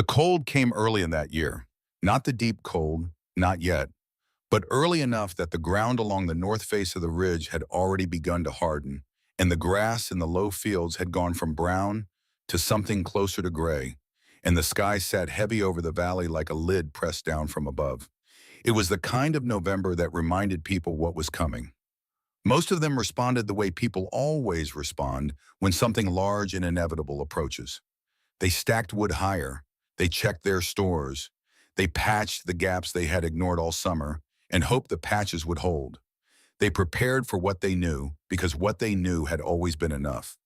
The cold came early in that year. Not the deep cold, not yet, but early enough that the ground along the north face of the ridge had already begun to harden, and the grass in the low fields had gone from brown to something closer to gray, and the sky sat heavy over the valley like a lid pressed down from above. It was the kind of November that reminded people what was coming. Most of them responded the way people always respond when something large and inevitable approaches. They stacked wood higher, they checked their stores, they patched the gaps they had ignored all summer and hoped the patches would hold. They prepared for what they knew because what they knew had always been enough.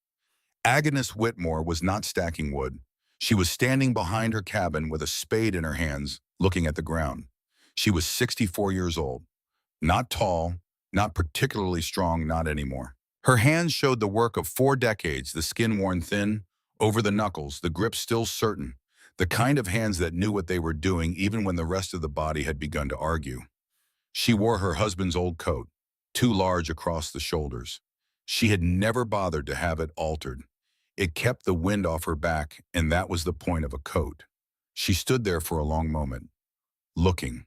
Agnes Whitmore was not stacking wood. She was standing behind her cabin with a spade in her hands, looking at the ground. She was 64 years old. Not tall, not particularly strong, not anymore. Her hands showed the work of 4 decades, the skin worn thin, over the knuckles, the grip still certain, the kind of hands that knew what they were doing even when the rest of the body had begun to argue. She wore her husband's old coat, too large across the shoulders. She had never bothered to have it altered. It kept the wind off her back, and that was the point of a coat. She stood there for a long moment, looking.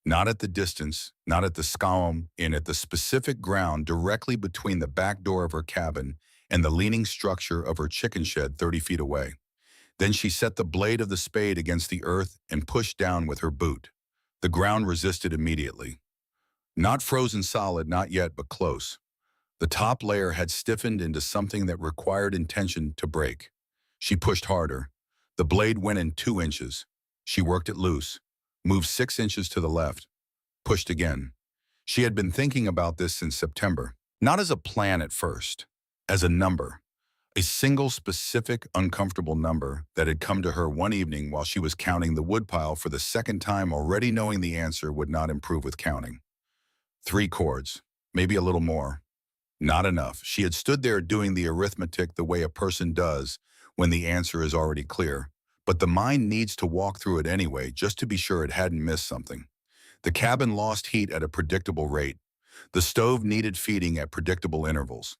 Not at the distance, not at the sky, and at the specific ground directly between the back door of her cabin and the leaning structure of her chicken shed 30 feet away. Then she set the blade of the spade against the earth and pushed down with her boot. The ground resisted immediately. Not frozen solid, not yet, but close. The top layer had stiffened into something that required intention to break. She pushed harder. The blade went in 2 inches. She worked it loose, moved 6 inches to the left, pushed again. She had been thinking about this since September, not as a plan at first, as a number, a single specific uncomfortable number that had come to her one evening while she was counting the woodpile for the second time, already knowing the answer would not improve with counting. 3 chords, maybe a little more. Not enough. She had stood there doing the arithmetic the way a person does when the answer is already clear, but the mind needs to walk through it anyway just to be sure it hadn't missed something. The cabin lost heat at a predictable rate. The stove needed feeding at predictable intervals.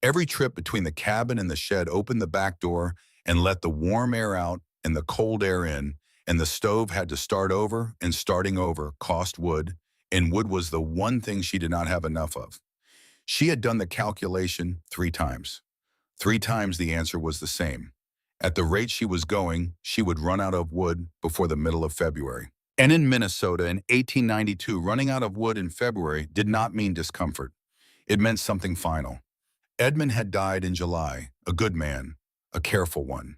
Every trip between the cabin and the shed opened the back door and let the warm air out and the cold air in, and the stove had to start over, and starting over cost wood, and wood was the one thing she did not have enough of. She had done the calculation 3 times. 3 times the answer was the same. At the rate she was going, she would run out of wood before the middle of February. And in Minnesota in 1892, running out of wood in February did not mean discomfort. It meant something final. Edmund had died in July, a good man, a careful one.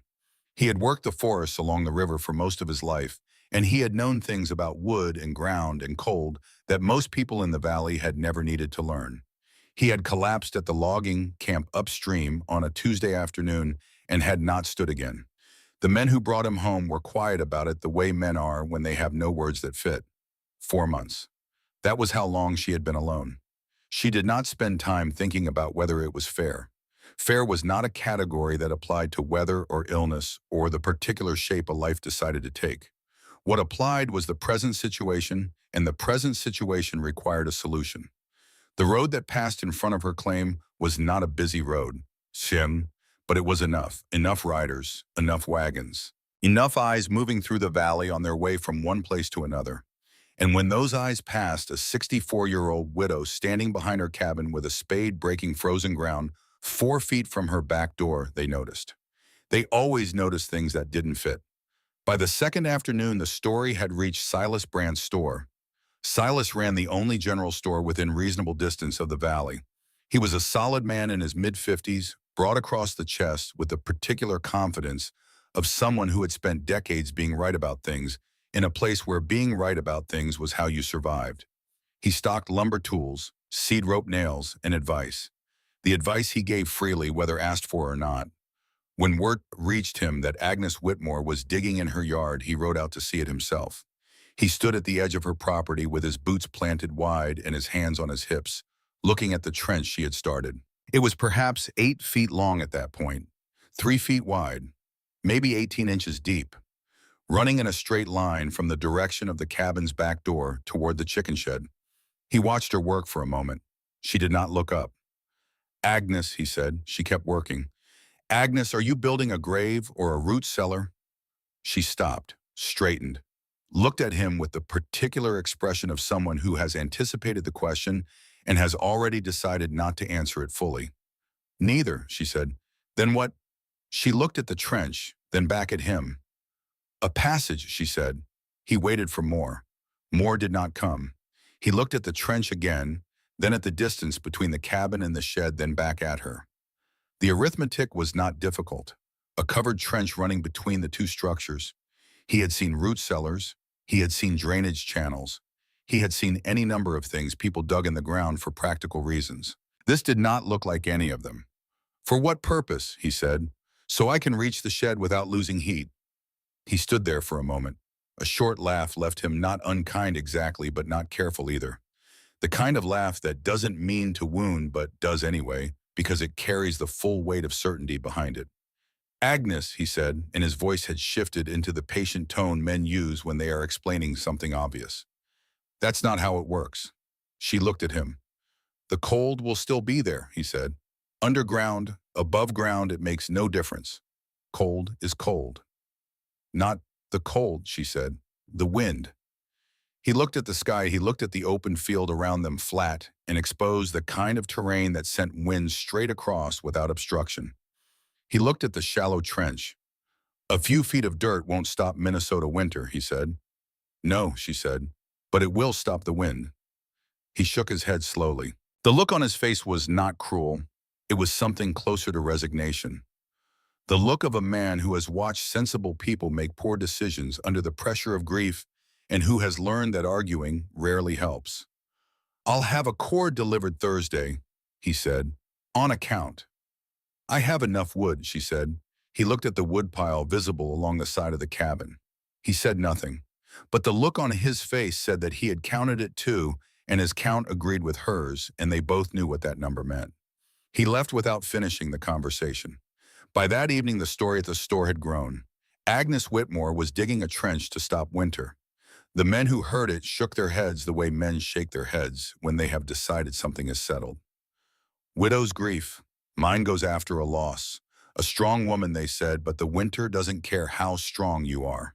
He had worked the forests along the river for most of his life, and he had known things about wood and ground and cold that most people in the valley had never needed to learn. He had collapsed at the logging camp upstream on a Tuesday afternoon and had not stood again. The men who brought him home were quiet about it the way men are when they have no words that fit. 4 months. That was how long she had been alone. She did not spend time thinking about whether it was fair. Fair was not a category that applied to weather or illness or the particular shape a life decided to take. What applied was the present situation, and the present situation required a solution. The road that passed in front of her claim was not a busy road, but it was enough riders, enough wagons, enough eyes moving through the valley on their way from one place to another. And when those eyes passed, a 64-year-old widow standing behind her cabin with a spade breaking frozen ground 4 feet from her back door, they noticed. They always noticed things that didn't fit. By the second afternoon, the story had reached Silas Brandt's store. Silas ran the only general store within reasonable distance of the valley. He was a solid man in his mid-50s, broad across the chest with the particular confidence of someone who had spent decades being right about things in a place where being right about things was how you survived. He stocked lumber tools, seed rope nails, and advice. The advice he gave freely, whether asked for or not. When word reached him that Agnes Whitmore was digging in her yard, he rode out to see it himself. He stood at the edge of her property with his boots planted wide and his hands on his hips, looking at the trench she had started. It was perhaps 8 feet long at that point, 3 feet wide, maybe 18 inches deep, running in a straight line from the direction of the cabin's back door toward the chicken shed. He watched her work for a moment. She did not look up. "Agnes," he said. She kept working. "Agnes, are you building a grave or a root cellar?" She stopped, straightened, looked at him with the particular expression of someone who has anticipated the question and has already decided not to answer it fully. Neither, she said. Then what? She looked at the trench, then back at him. A passage, she said. He waited for more. More did not come. He looked at the trench again, then at the distance between the cabin and the shed, then back at her. The arithmetic was not difficult. A covered trench running between the two structures. He had seen root cellars. He had seen drainage channels. He had seen any number of things people dug in the ground for practical reasons. This did not look like any of them. For what purpose, he said, so I can reach the shed without losing heat. He stood there for a moment. A short laugh left him not unkind exactly, but not careful either. The kind of laugh that doesn't mean to wound, but does anyway, because it carries the full weight of certainty behind it. Agnes, he said, and his voice had shifted into the patient tone men use when they are explaining something obvious. That's not how it works. She looked at him. The cold will still be there, he said. Underground, above ground, it makes no difference. Cold is cold. Not the cold, she said. The wind. He looked at the sky, he looked at the open field around them, flat and exposed, the kind of terrain that sent winds straight across without obstruction. He looked at the shallow trench. A few feet of dirt won't stop Minnesota winter, he said. No, she said, but it will stop the wind. He shook his head slowly. The look on his face was not cruel. It was something closer to resignation. The look of a man who has watched sensible people make poor decisions under the pressure of grief and who has learned that arguing rarely helps. I'll have a cord delivered Thursday, he said, on account. I have enough wood, she said. He looked at the wood pile visible along the side of the cabin. He said nothing, but the look on his face said that he had counted it too, and his count agreed with hers, and they both knew what that number meant. He left without finishing the conversation. By that evening, the story at the store had grown. Agnes Whitmore was digging a trench to stop winter. The men who heard it shook their heads the way men shake their heads when they have decided something is settled. Widow's grief. Mine goes after a loss. A strong woman, they said, but the winter doesn't care how strong you are.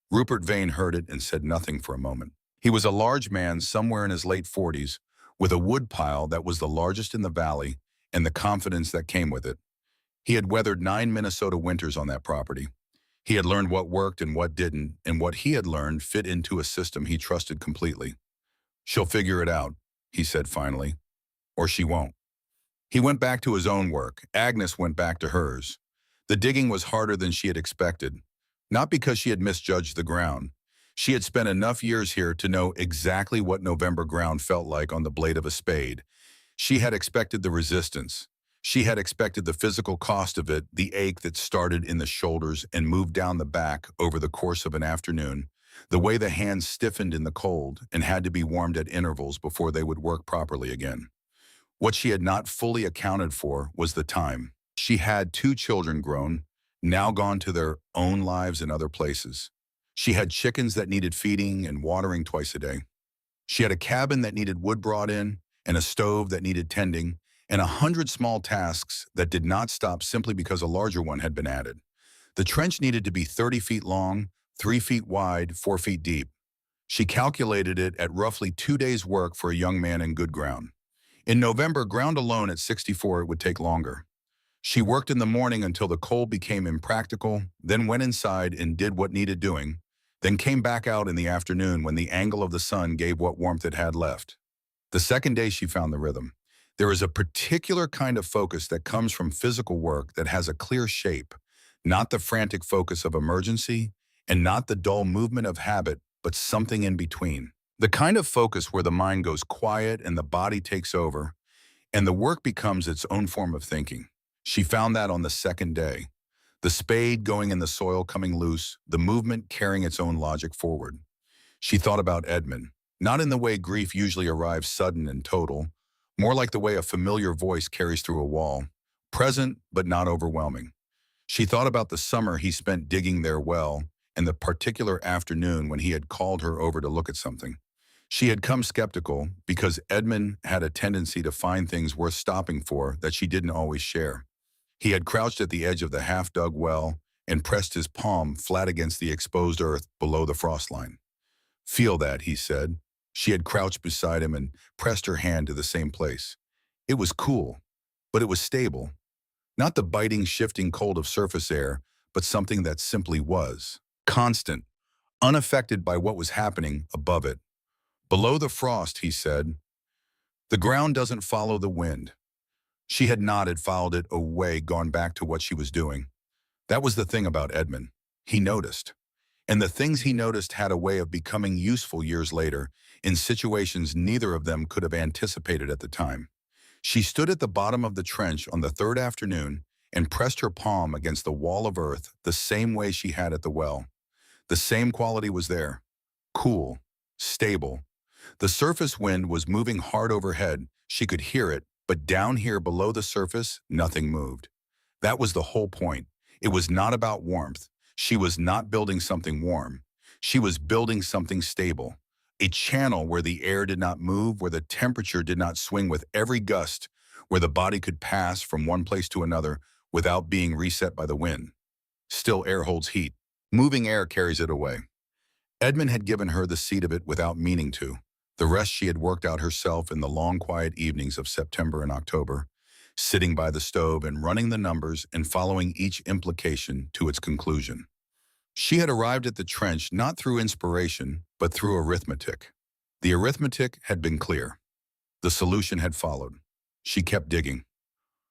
Rupert Vane heard it and said nothing for a moment. He was a large man somewhere in his late 40s, with a wood pile that was the largest in the valley and the confidence that came with it. He had weathered 9 Minnesota winters on that property. He had learned what worked and what didn't, and what he had learned fit into a system he trusted completely. She'll figure it out, he said finally, or she won't. He went back to his own work. Agnes went back to hers. The digging was harder than she had expected, not because she had misjudged the ground. She had spent enough years here to know exactly what November ground felt like on the blade of a spade. She had expected the resistance. She had expected the physical cost of it, the ache that started in the shoulders and moved down the back over the course of an afternoon, the way the hands stiffened in the cold and had to be warmed at intervals before they would work properly again. What she had not fully accounted for was the time. She had 2 children grown, now gone to their own lives in other places. She had chickens that needed feeding and watering twice a day. She had a cabin that needed wood brought in and a stove that needed tending, and 100 small tasks that did not stop simply because a larger one had been added. The trench needed to be 30 feet long, 3 feet wide, 4 feet deep. She calculated it at roughly 2 days' work for a young man in good ground. In November, ground alone at 64, it would take longer. She worked in the morning until the cold became impractical, then went inside and did what needed doing, then came back out in the afternoon when the angle of the sun gave what warmth it had left. The second day she found the rhythm. There is a particular kind of focus that comes from physical work that has a clear shape, not the frantic focus of emergency and not the dull movement of habit, but something in between. The kind of focus where the mind goes quiet and the body takes over, and the work becomes its own form of thinking. She found that on the second day. The spade going in the soil coming loose, the movement carrying its own logic forward. She thought about Edmund, not in the way grief usually arrives sudden and total, more like the way a familiar voice carries through a wall, present but not overwhelming. She thought about the summer he spent digging their well and the particular afternoon when he had called her over to look at something. She had come skeptical because Edmund had a tendency to find things worth stopping for that she didn't always share. He had crouched at the edge of the half-dug well and pressed his palm flat against the exposed earth below the frost line. "Feel that," he said. She had crouched beside him and pressed her hand to the same place. It was cool, but it was stable. Not the biting, shifting cold of surface air, but something that simply was. Constant, unaffected by what was happening above it. "Below the frost," he said, "the ground doesn't follow the wind." She had nodded, followed it away, gone back to what she was doing. That was the thing about Edmund. He noticed. And the things he noticed had a way of becoming useful years later, in situations neither of them could have anticipated at the time. She stood at the bottom of the trench on the third afternoon and pressed her palm against the wall of earth the same way she had at the well. The same quality was there. Cool. Stable. The surface wind was moving hard overhead. She could hear it, but down here below the surface, nothing moved. That was the whole point. It was not about warmth. She was not building something warm. She was building something stable. A channel where the air did not move, where the temperature did not swing with every gust, where the body could pass from one place to another without being reset by the wind. Still air holds heat. Moving air carries it away. Edmund had given her the seed of it without meaning to. The rest she had worked out herself in the long, quiet evenings of September and October, sitting by the stove and running the numbers and following each implication to its conclusion. She had arrived at the trench not through inspiration, but through arithmetic. The arithmetic had been clear. The solution had followed. She kept digging.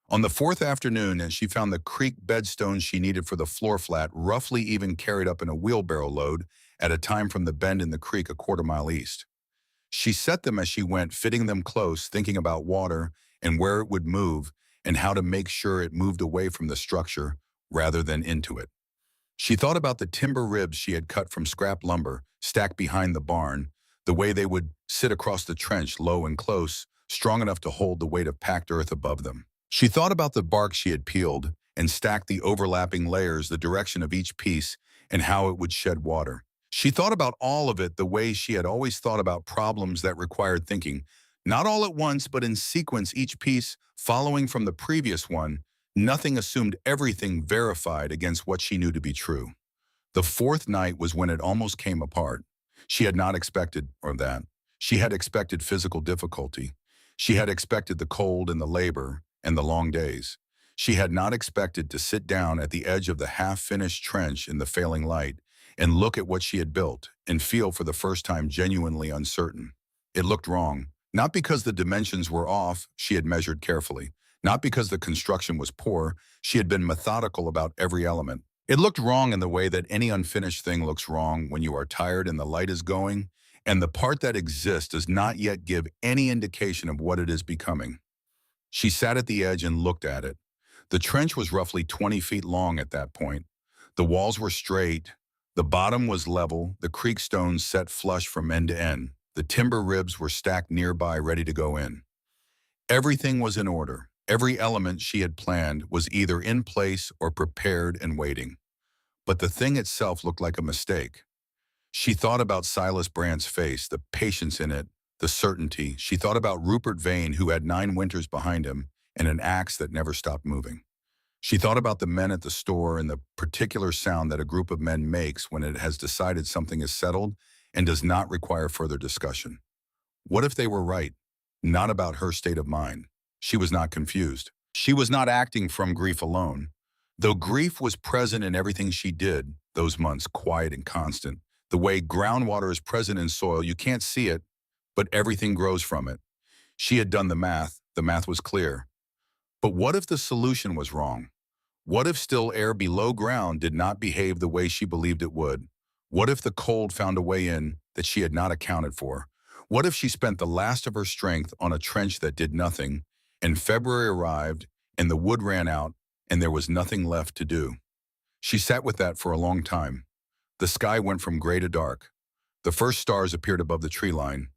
On the fourth afternoon, as she found the creek bedstones she needed for the floor flat roughly even carried up in a wheelbarrow load at a time from the bend in the creek a quarter-mile east. She set them as she went, fitting them close, thinking about water and where it would move and how to make sure it moved away from the structure rather than into it. She thought about the timber ribs she had cut from scrap lumber, stacked behind the barn, the way they would sit across the trench, low and close, strong enough to hold the weight of packed earth above them. She thought about the bark she had peeled and stacked the overlapping layers, the direction of each piece, and how it would shed water. She thought about all of it the way she had always thought about problems that required thinking, not all at once, but in sequence, each piece following from the previous one. Nothing assumed, everything verified against what she knew to be true. The fourth night was when it almost came apart. She had not expected that. She had expected physical difficulty. She had expected the cold and the labor and the long days. She had not expected to sit down at the edge of the half-finished trench in the failing light and look at what she had built and feel for the first time genuinely uncertain. It looked wrong, not because the dimensions were off, she had measured carefully, not because the construction was poor, she had been methodical about every element. It looked wrong in the way that any unfinished thing looks wrong when you are tired and the light is going, and the part that exists does not yet give any indication of what it is becoming. She sat at the edge and looked at it. The trench was roughly 20 feet long at that point. The walls were straight. The bottom was level, the creek stones set flush from end to end. The timber ribs were stacked nearby, ready to go in. Everything was in order. Every element she had planned was either in place or prepared and waiting. But the thing itself looked like a mistake. She thought about Silas Brandt's face, the patience in it, the certainty. She thought about Rupert Vane, who had 9 winters behind him and an axe that never stopped moving. She thought about the men at the store and the particular sound that a group of men makes when it has decided something is settled and does not require further discussion. What if they were right? Not about her state of mind. She was not confused. She was not acting from grief alone. Though grief was present in everything she did, those months, quiet and constant, the way groundwater is present in soil, you can't see it, but everything grows from it. She had done the math was clear. But what if the solution was wrong? What if still air below ground did not behave the way she believed it would? What if the cold found a way in that she had not accounted for? What if she spent the last of her strength on a trench that did nothing, and February arrived, and the wood ran out, and there was nothing left to do? She sat with that for a long time. The sky went from gray to dark. The first stars appeared above the tree line.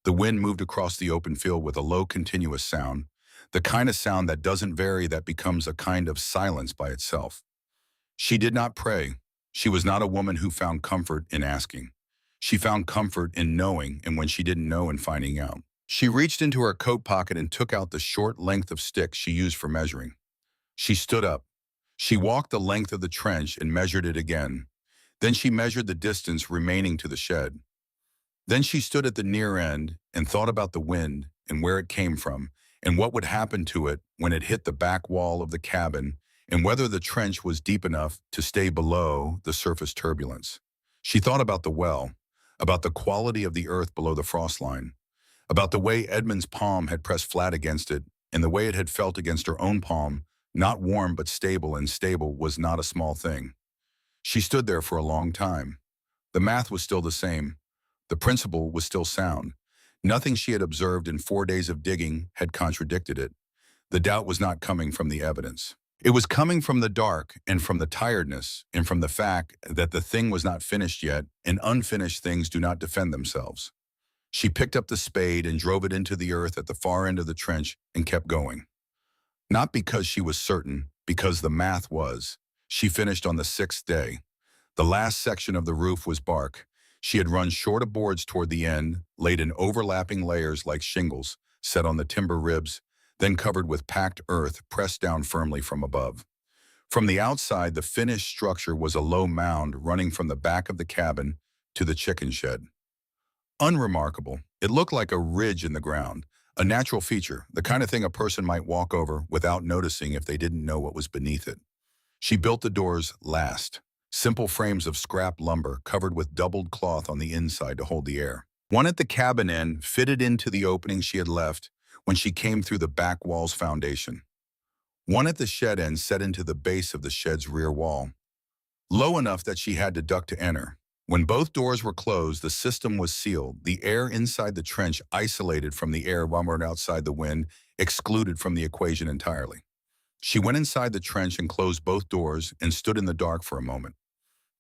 The wind moved across the open field with a low, continuous sound, the kind of sound that doesn't vary, that becomes a kind of silence by itself. She did not pray. She was not a woman who found comfort in asking. She found comfort in knowing, and when she didn't know, in finding out. She reached into her coat pocket and took out the short length of stick she used for measuring. She stood up. She walked the length of the trench and measured it again. Then she measured the distance remaining to the shed. Then she stood at the near end and thought about the wind and where it came from and what would happen to it when it hit the back wall of the cabin and whether the trench was deep enough to stay below the surface turbulence. She thought about the well, about the quality of the earth below the frost line, about the way Edmund's palm had pressed flat against it and the way it had felt against her own palm, not warm but stable, and stable was not a small thing. She stood there for a long time. The math was still the same. The principle was still sound. Nothing she had observed in 4 days of digging had contradicted it. The doubt was not coming from the evidence. It was coming from the dark and from the tiredness and from the fact that the thing was not finished yet, and unfinished things do not defend themselves. She picked up the spade and drove it into the earth at the far end of the trench and kept going. Not because she was certain, because the math was. She finished on the 6th day. The last section of the roof was bark. She had run short of boards toward the end, laid in overlapping layers like shingles, set on the timber ribs, then covered with packed earth pressed down firmly from above. From the outside, the finished structure was a low mound running from the back of the cabin to the chicken shed. Unremarkable, it looked like a ridge in the ground, a natural feature, the kind of thing a person might walk over without noticing if they didn't know what was beneath it. She built the doors last, simple frames of scrap lumber covered with doubled cloth on the inside to hold the air. One at the cabin end fitted into the opening she had left when she came through the back wall's foundation. One at the shed end set into the base of the shed's rear wall, low enough that she had to duck to enter. When both doors were closed, the system was sealed, the air inside the trench isolated from the air rumbled outside the wind, excluded from the equation entirely. She went inside the trench and closed both doors and stood in the dark for a moment.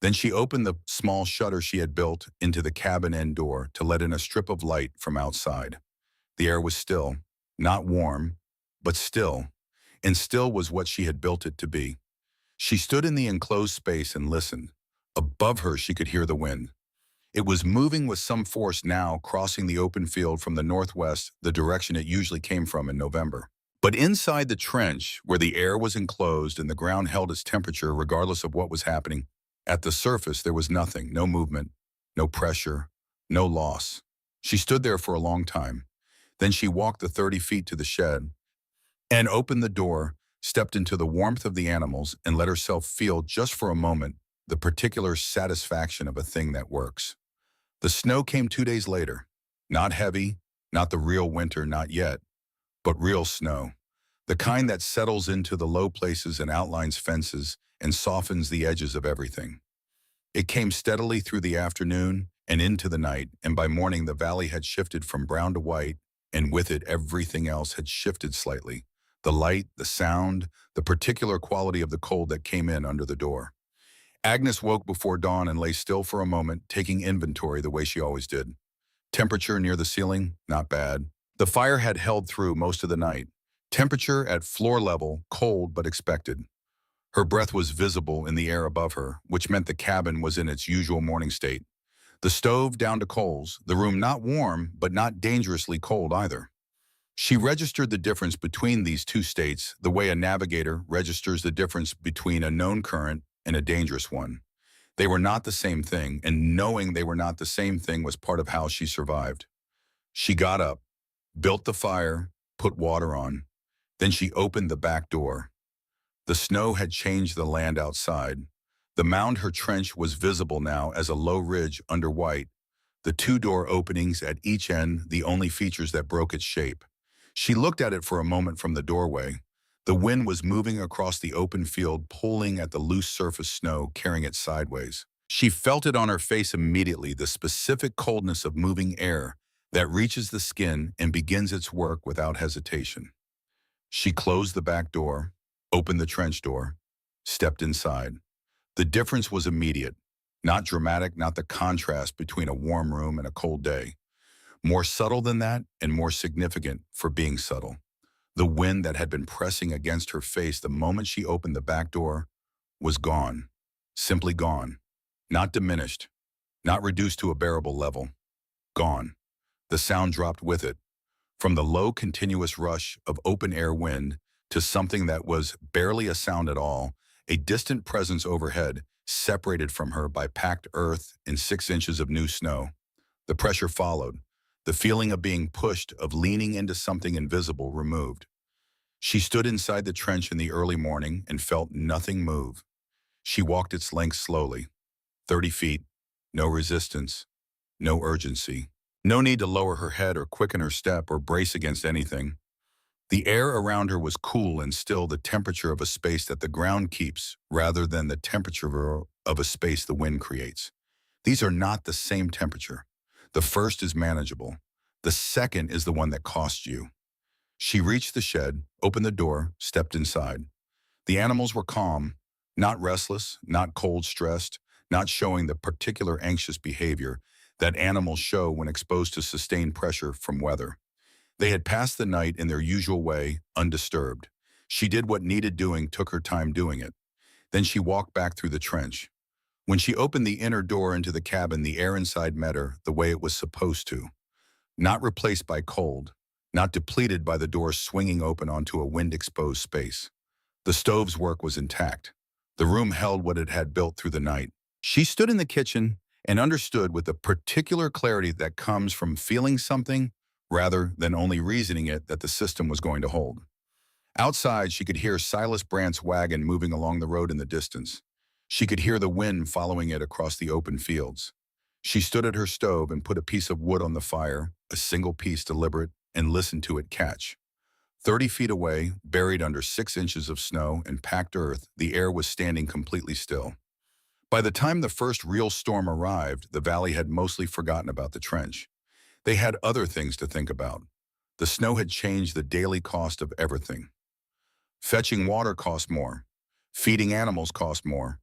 Then she opened the small shutter she had built into the cabin end door to let in a strip of light from outside. The air was still, not warm, but still, and still was what she had built it to be. She stood in the enclosed space and listened. Above her, she could hear the wind. It was moving with some force now, crossing the open field from the northwest, the direction it usually came from in November. But inside the trench, where the air was enclosed and the ground held its temperature regardless of what was happening, at the surface there was nothing, no movement, no pressure, no loss. She stood there for a long time. Then she walked the 30 feet to the shed and opened the door, stepped into the warmth of the animals, and let herself feel just for a moment the particular satisfaction of a thing that works. The snow came 2 days later. Not heavy, not the real winter, not yet, but real snow. The kind that settles into the low places and outlines fences and softens the edges of everything. It came steadily through the afternoon and into the night, and by morning the valley had shifted from brown to white, and with it everything else had shifted slightly. The light, the sound, the particular quality of the cold that came in under the door. Agnes woke before dawn and lay still for a moment, taking inventory the way she always did. Temperature near the ceiling, not bad. The fire had held through most of the night. Temperature at floor level, cold but expected. Her breath was visible in the air above her, which meant the cabin was in its usual morning state. The stove down to coals, the room not warm but not dangerously cold either. She registered the difference between these two states the way a navigator registers the difference between a known current and a dangerous one. They were not the same thing, and knowing they were not the same thing was part of how she survived. She got up, built the fire, put water on. Then she opened the back door. The snow had changed the land outside. The mound her trench was visible now as a low ridge under white, the 2 door openings at each end the only features that broke its shape. She looked at it for a moment from the doorway. The wind was moving across the open field, pulling at the loose surface snow, carrying it sideways. She felt it on her face immediately, the specific coldness of moving air that reaches the skin and begins its work without hesitation. She closed the back door, opened the trench door, stepped inside. The difference was immediate, not dramatic, not the contrast between a warm room and a cold day. More subtle than that and more significant for being subtle. The wind that had been pressing against her face the moment she opened the back door was gone, simply gone, not diminished, not reduced to a bearable level, gone. The sound dropped with it, from the low continuous rush of open-air wind to something that was barely a sound at all, A distant presence overhead, separated from her by packed earth and 6 inches of new snow. The pressure followed, the feeling of being pushed, of leaning into something invisible, removed. She stood inside the trench in the early morning and felt nothing move. She walked its length slowly. 30 feet, no resistance, no urgency. No need to lower her head or quicken her step or brace against anything. The air around her was cool and still, the temperature of a space that the ground keeps rather than the temperature of a space the wind creates. These are not the same temperature. The first is manageable. The second is the one that costs you. She reached the shed, opened the door, stepped inside. The animals were calm, not restless, not cold stressed, not showing the particular anxious behavior that animals show when exposed to sustained pressure from weather. They had passed the night in their usual way, undisturbed. She did what needed doing, took her time doing it. Then she walked back through the trench. When she opened the inner door into the cabin, the air inside met her the way it was supposed to. Not replaced by cold, not depleted by the door swinging open onto a wind-exposed space. The stove's work was intact. The room held what it had built through the night. She stood in the kitchen and understood with the particular clarity that comes from feeling something rather than only reasoning it that the system was going to hold. Outside, she could hear Silas Brandt's wagon moving along the road in the distance. She could hear the wind following it across the open fields. She stood at her stove and put a piece of wood on the fire, a single piece deliberate, and listened to it catch. 30 feet away, buried under 6 inches of snow and packed earth, the air was standing completely still. By the time the first real storm arrived, the valley had mostly forgotten about the trench. They had other things to think about. The snow had changed the daily cost of everything. Fetching water cost more. Feeding animals cost more.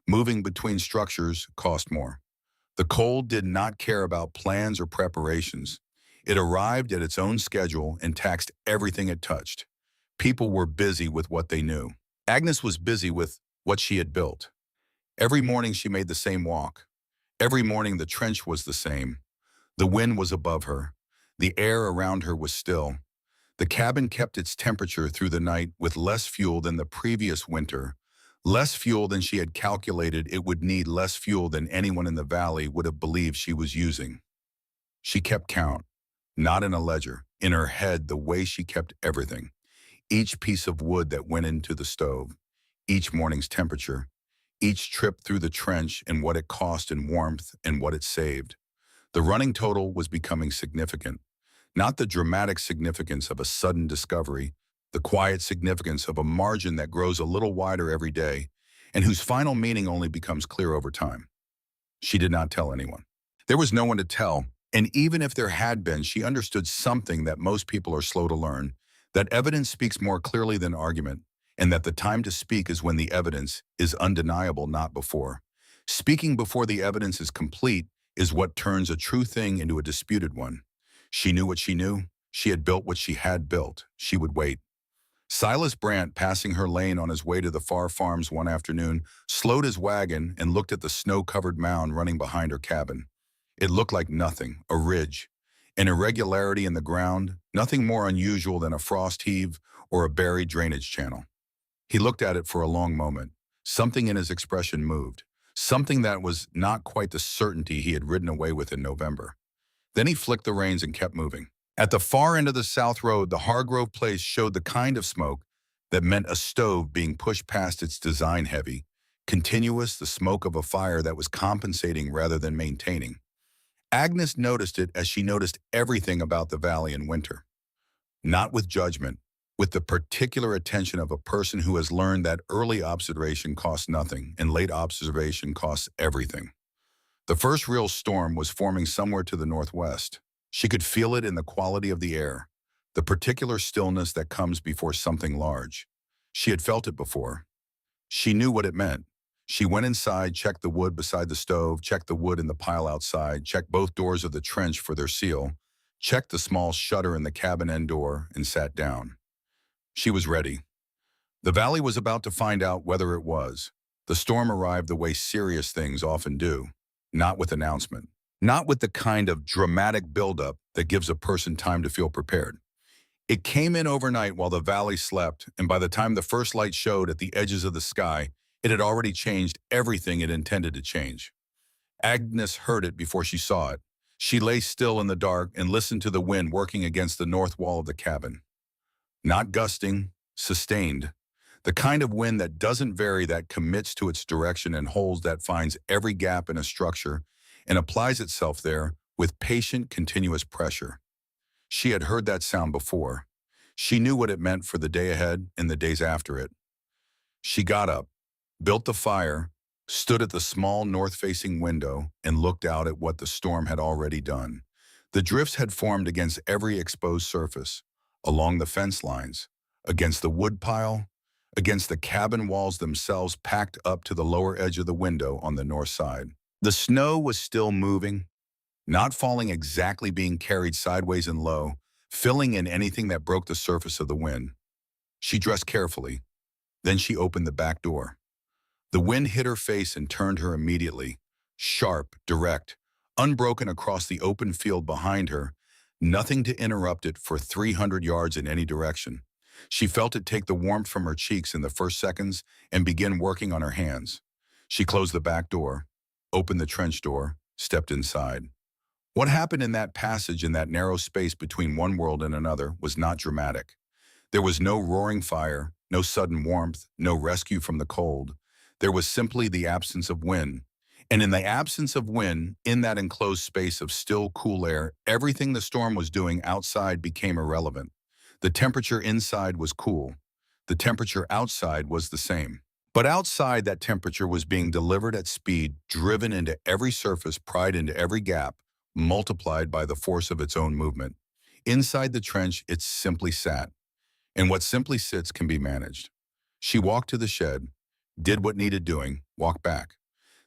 Moving between structures cost more. The cold did not care about plans or preparations. It arrived at its own schedule and taxed everything it touched. People were busy with what they knew. Agnes was busy with what she had built. Every morning she made the same walk. Every morning the trench was the same. The wind was above her. The air around her was still. The cabin kept its temperature through the night with less fuel than the previous winter. Less fuel than she had calculated it would need, less fuel than anyone in the valley would have believed she was using. She kept count, not in a ledger, in her head, the way she kept everything. Each piece of wood that went into the stove, each morning's temperature, each trip through the trench and what it cost in warmth and what it saved. The running total was becoming significant, not the dramatic significance of a sudden discovery, the quiet significance of a margin that grows a little wider every day and whose final meaning only becomes clear over time. She did not tell anyone. There was no one to tell, and even if there had been, she understood something that most people are slow to learn, that evidence speaks more clearly than argument, and that the time to speak is when the evidence is undeniable, not before. Speaking before the evidence is complete is what turns a true thing into a disputed one. She knew what she knew. She had built what she had built. She would wait. Silas Brandt, passing her lane on his way to the far farms one afternoon, slowed his wagon and looked at the snow-covered mound running behind her cabin. It looked like nothing, a ridge, an irregularity in the ground, nothing more unusual than a frost heave or a buried drainage channel. He looked at it for a long moment. Something in his expression moved, something that was not quite the certainty he had ridden away with in November. Then he flicked the reins and kept moving. At the far end of the south road, the Hargrove place showed the kind of smoke that meant a stove being pushed past its design, heavy, continuous, the smoke of a fire that was compensating rather than maintaining. Agnes noticed it as she noticed everything about the valley in winter. Not with judgment, with the particular attention of a person who has learned that early observation costs nothing and late observation costs everything. The first real storm was forming somewhere to the northwest. She could feel it in the quality of the air, the particular stillness that comes before something large. She had felt it before. She knew what it meant. She went inside, checked the wood beside the stove, checked the wood in the pile outside, checked both doors of the trench for their seal, checked the small shutter in the cabin end door, and sat down. She was ready. The valley was about to find out whether it was. The storm arrived the way serious things often do, not with announcement, not with the kind of dramatic buildup that gives a person time to feel prepared. It came in overnight while the valley slept, and by the time the first light showed at the edges of the sky, It had already changed everything it intended to change. Agnes heard it before she saw it. She lay still in the dark and listened to the wind working against the north wall of the cabin. Not gusting, sustained. The kind of wind that doesn't vary, that commits to its direction and holds, that finds every gap in a structure and applies itself there with patient, continuous pressure. She had heard that sound before. She knew what it meant for the day ahead and the days after it. She got up, built the fire, stood at the small north-facing window, and looked out at what the storm had already done. The drifts had formed against every exposed surface, along the fence lines, against the wood pile, against the cabin walls themselves, packed up to the lower edge of the window on the north side. The snow was still moving, not falling exactly, being carried sideways and low, filling in anything that broke the surface of the wind. She dressed carefully. Then she opened the back door. The wind hit her face and turned her immediately, sharp, direct, unbroken across the open field behind her, nothing to interrupt it for 300 yards in any direction. She felt it take the warmth from her cheeks in the first seconds and begin working on her hands. She closed the back door, opened the trench door, stepped inside. What happened in that passage, in that narrow space between one world and another, was not dramatic. There was no roaring fire, no sudden warmth, no rescue from the cold. There was simply the absence of wind. And in the absence of wind, in that enclosed space of still, cool air, everything the storm was doing outside became irrelevant. The temperature inside was cool. The temperature outside was the same. But outside, that temperature was being delivered at speed, driven into every surface, pried into every gap, multiplied by the force of its own movement. Inside the trench, it simply sat. And what simply sits can be managed. She walked to the shed, did what needed doing, walked back.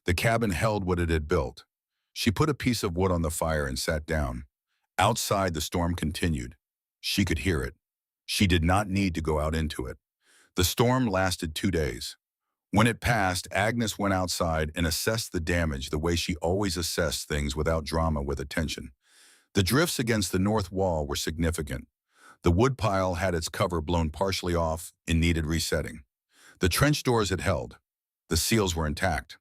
The cabin held what it had built. She put a piece of wood on the fire and sat down. Outside, the storm continued. She could hear it. She did not need to go out into it. The storm lasted 2 days. When it passed, Agnes went outside and assessed the damage the way she always assessed things, without drama, with attention. The drifts against the north wall were significant. The wood pile had its cover blown partially off and needed resetting. The trench doors had held. The seals were intact.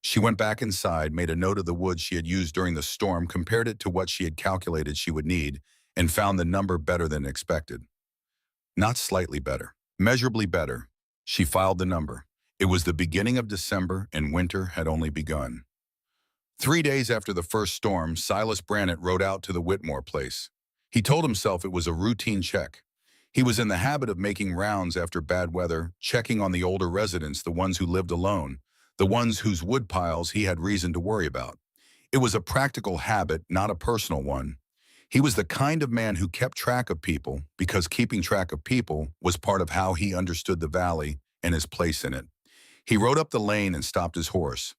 She went back inside, made a note of the wood she had used during the storm, compared it to what she had calculated she would need, and found the number better than expected. Not slightly better, measurably better. She filed the number. It was the beginning of December, and winter had only begun. 3 days after the first storm, Silas Brannett rode out to the Whitmore place. He told himself it was a routine check. He was in the habit of making rounds after bad weather, checking on the older residents, the ones who lived alone, the ones whose wood piles he had reason to worry about. It was a practical habit, not a personal one. He was the kind of man who kept track of people, because keeping track of people was part of how he understood the valley and his place in it. He rode up the lane and stopped his horse.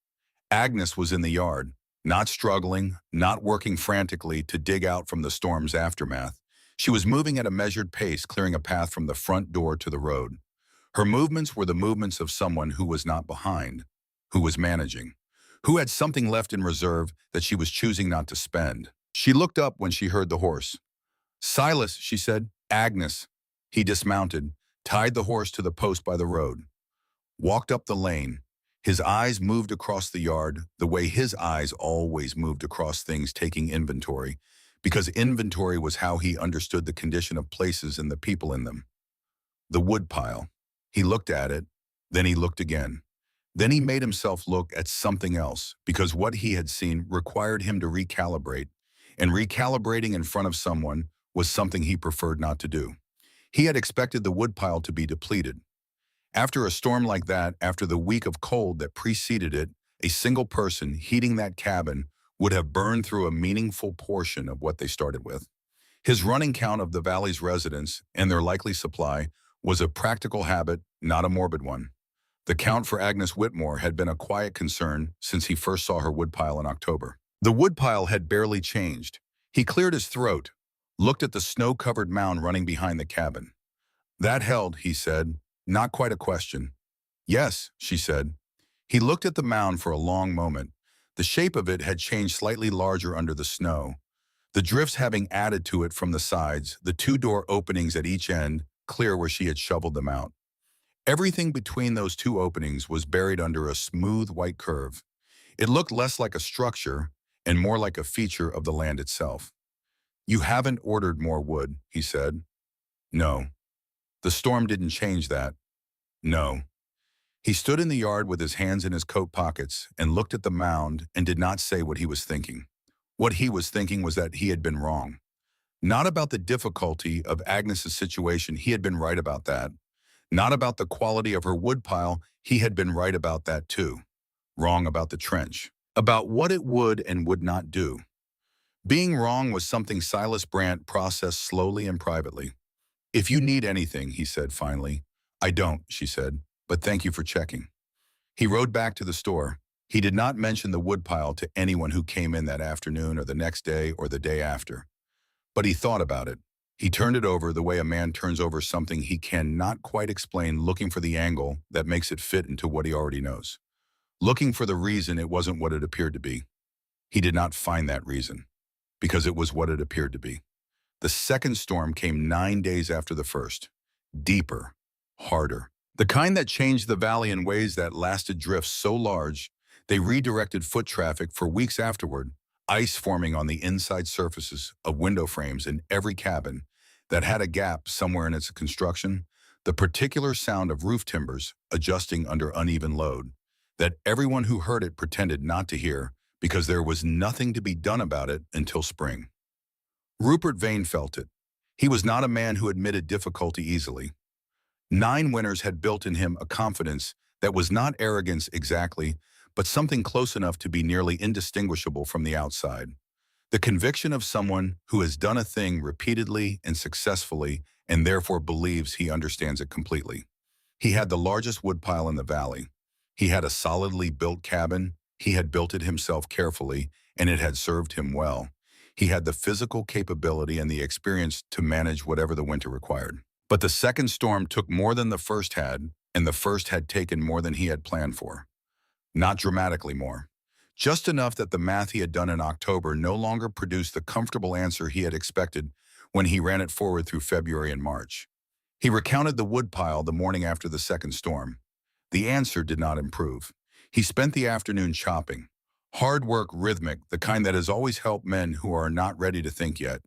Agnes was in the yard, not struggling, not working frantically to dig out from the storm's aftermath. She was moving at a measured pace, clearing a path from the front door to the road. Her movements were the movements of someone who was not behind, who was managing, who had something left in reserve that she was choosing not to spend. She looked up when she heard the horse. "Silas," she said. "Agnes." He dismounted, tied the horse to the post by the road, walked up the lane. His eyes moved across the yard the way his eyes always moved across things, taking inventory, because inventory was how he understood the condition of places and the people in them. The wood pile. He looked at it, then he looked again. Then he made himself look at something else, because what he had seen required him to recalibrate, and recalibrating in front of someone was something he preferred not to do. He had expected the woodpile to be depleted. After a storm like that, after the week of cold that preceded it, a single person heating that cabin would have burned through a meaningful portion of what they started with. His running count of the valley's residents and their likely supply was a practical habit, not a morbid one. The count for Agnes Whitmore had been a quiet concern since he first saw her woodpile in October. The woodpile had barely changed. He cleared his throat, looked at the snow-covered mound running behind the cabin. "That held," he said. Not quite a question. "Yes," she said. He looked at the mound for a long moment. The shape of it had changed, slightly larger under the snow, the drifts having added to it from the sides, the 2 door openings at each end, clear where she had shoveled them out. Everything between those two openings was buried under a smooth white curve. It looked less like a structure and more like a feature of the land itself. "You haven't ordered more wood," he said. "No." "The storm didn't change that." "No." He stood in the yard with his hands in his coat pockets and looked at the mound and did not say what he was thinking. What he was thinking was that he had been wrong. Not about the difficulty of Agnes's situation, he had been right about that. Not about the quality of her woodpile, he had been right about that too. Wrong about the trench. About what it would and would not do. Being wrong was something Silas Brandt processed slowly and privately. "If you need anything," he said finally. "I don't," she said, "but thank you for checking." He rode back to the store. He did not mention the woodpile to anyone who came in that afternoon or the next day or the day after. But he thought about it. He turned it over the way a man turns over something he cannot quite explain, looking for the angle that makes it fit into what he already knows. Looking for the reason it wasn't what it appeared to be. He did not find that reason, because it was what it appeared to be. The second storm came 9 days after the first. Deeper, harder. The kind that changed the valley in ways that lasted drifts so large, they redirected foot traffic for weeks afterward, ice forming on the inside surfaces of window frames in every cabin that had a gap somewhere in its construction, the particular sound of roof timbers adjusting under uneven load, that everyone who heard it pretended not to hear because there was nothing to be done about it until spring. Rupert Vane felt it. He was not a man who admitted difficulty easily. 9 winters had built in him a confidence that was not arrogance exactly, but something close enough to be nearly indistinguishable from the outside. The conviction of someone who has done a thing repeatedly and successfully and therefore believes he understands it completely. He had the largest woodpile in the valley. He had a solidly built cabin. He had built it himself carefully, and it had served him well. He had the physical capability and the experience to manage whatever the winter required. But the second storm took more than the first had, and the first had taken more than he had planned for. Not dramatically more. Just enough that the math he had done in October no longer produced the comfortable answer he had expected when he ran it forward through February and March. He recounted the woodpile the morning after the second storm. The answer did not improve. He spent the afternoon chopping. Hard work, rhythmic, the kind that has always helped men who are not ready to think yet.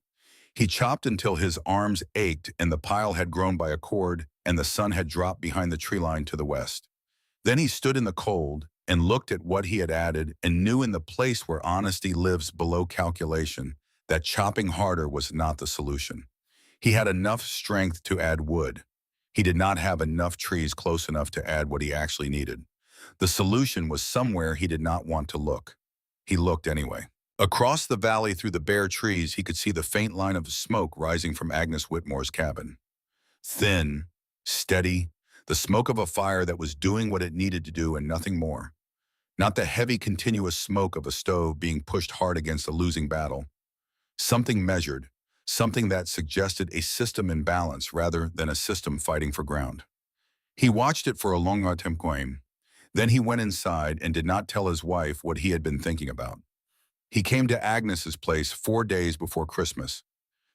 He chopped until his arms ached and the pile had grown by a cord and the sun had dropped behind the tree line to the west. Then he stood in the cold and looked at what he had added and knew in the place where honesty lives below calculation that chopping harder was not the solution. He had enough strength to add wood. He did not have enough trees close enough to add what he actually needed. The solution was somewhere he did not want to look. He looked anyway. Across the valley through the bare trees, he could see the faint line of smoke rising from Agnes Whitmore's cabin. Thin, steady, the smoke of a fire that was doing what it needed to do and nothing more. Not the heavy, continuous smoke of a stove being pushed hard against a losing battle. Something measured, something that suggested a system in balance rather than a system fighting for ground. He watched it for a long time. Then he went inside and did not tell his wife what he had been thinking about. He came to Agnes's place 4 days before Christmas.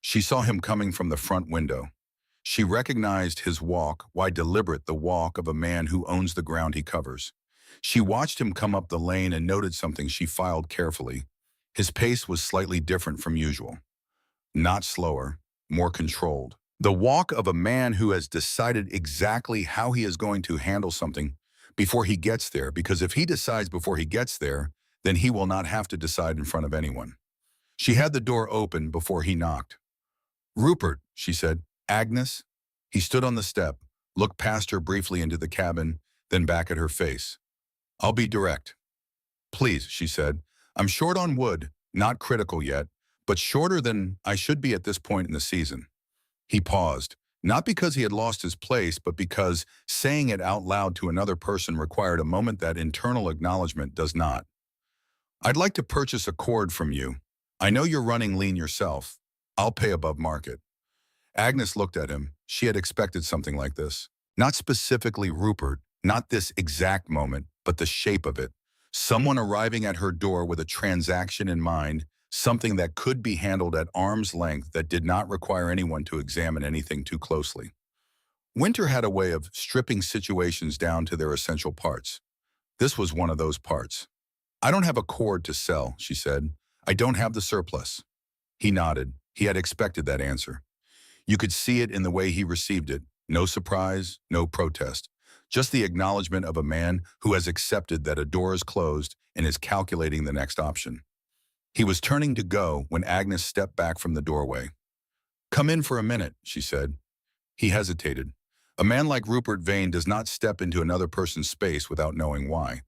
She saw him coming from the front window. She recognized his walk, why deliberate the walk of a man who owns the ground he covers. She watched him come up the lane and noted something she filed carefully. His pace was slightly different from usual. Not slower, more controlled. The walk of a man who has decided exactly how he is going to handle something before he gets there, because if he decides before he gets there, then he will not have to decide in front of anyone. She had the door open before he knocked. "Rupert," she said. "Agnes?" He stood on the step, looked past her briefly into the cabin, then back at her face. "I'll be direct." "Please," she said. "I'm short on wood, not critical yet, but shorter than I should be at this point in the season." He paused, not because he had lost his place, but because saying it out loud to another person required a moment that internal acknowledgement does not. "I'd like to purchase a cord from you. I know you're running lean yourself. I'll pay above market." Agnes looked at him. She had expected something like this. Not specifically Rupert, not this exact moment, but the shape of it. Someone arriving at her door with a transaction in mind, something that could be handled at arm's length that did not require anyone to examine anything too closely. Winter had a way of stripping situations down to their essential parts. This was one of those parts. I don't have a cord to sell, she said. I don't have the surplus. He nodded. He had expected that answer. You could see it in the way he received it. No surprise, no protest. Just the acknowledgement of a man who has accepted that a door is closed and is calculating the next option. He was turning to go when Agnes stepped back from the doorway. Come in for a minute, she said. He hesitated. A man like Rupert Vane does not step into another person's space without knowing why.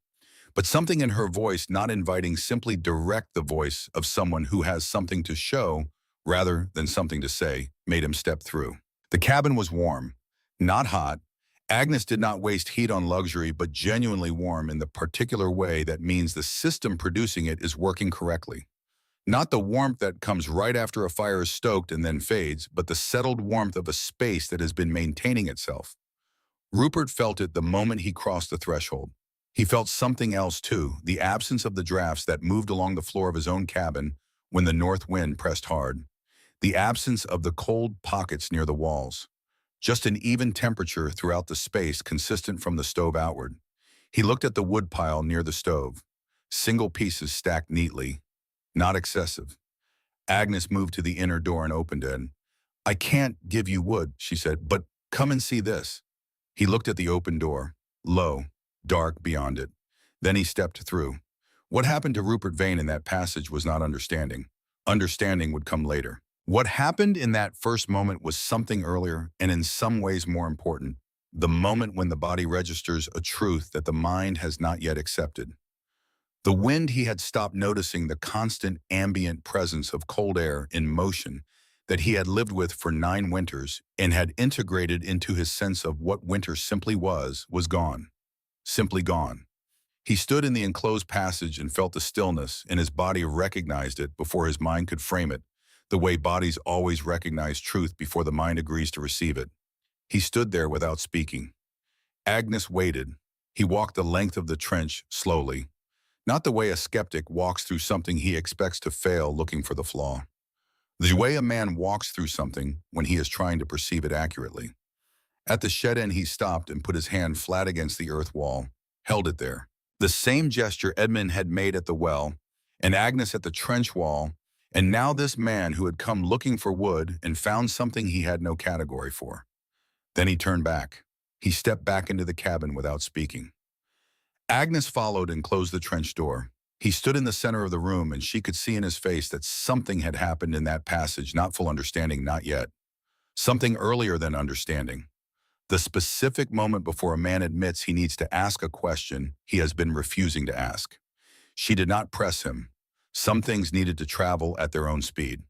But something in her voice, not inviting, simply direct the voice of someone who has something to show rather than something to say, made him step through. The cabin was warm, not hot. Agnes did not waste heat on luxury, but genuinely warm in the particular way that means the system producing it is working correctly. Not the warmth that comes right after a fire is stoked and then fades, but the settled warmth of a space that has been maintaining itself. Rupert felt it the moment he crossed the threshold. He felt something else too, the absence of the drafts that moved along the floor of his own cabin when the north wind pressed hard. The absence of the cold pockets near the walls. Just an even temperature throughout the space consistent from the stove outward. He looked at the wood pile near the stove. Single pieces stacked neatly. Not excessive. Agnes moved to the inner door and opened it. I can't give you wood, she said, but come and see this. He looked at the open door. Low, dark beyond it. Then he stepped through. What happened to Rupert Vane in that passage was not understanding. Understanding would come later. What happened in that first moment was something earlier and in some ways more important. The moment when the body registers a truth that the mind has not yet accepted. The wind he had stopped noticing, the constant ambient presence of cold air in motion that he had lived with for 9 winters and had integrated into his sense of what winter simply was gone. Simply gone. He stood in the enclosed passage and felt the stillness, and his body recognized it before his mind could frame it, the way bodies always recognize truth before the mind agrees to receive it. He stood there without speaking. Agnes waited. He walked the length of the trench slowly. Not the way a skeptic walks through something he expects to fail looking for the flaw. The way a man walks through something when he is trying to perceive it accurately. At the shed end he stopped and put his hand flat against the earth wall, held it there. The same gesture Edmund had made at the well, and Agnes at the trench wall, and now this man who had come looking for wood and found something he had no category for. Then he turned back. He stepped back into the cabin without speaking. Agnes followed and closed the trench door. He stood in the center of the room and she could see in his face that something had happened in that passage, not full understanding, not yet. Something earlier than understanding. The specific moment before a man admits he needs to ask a question he has been refusing to ask. She did not press him. Some things needed to travel at their own speed.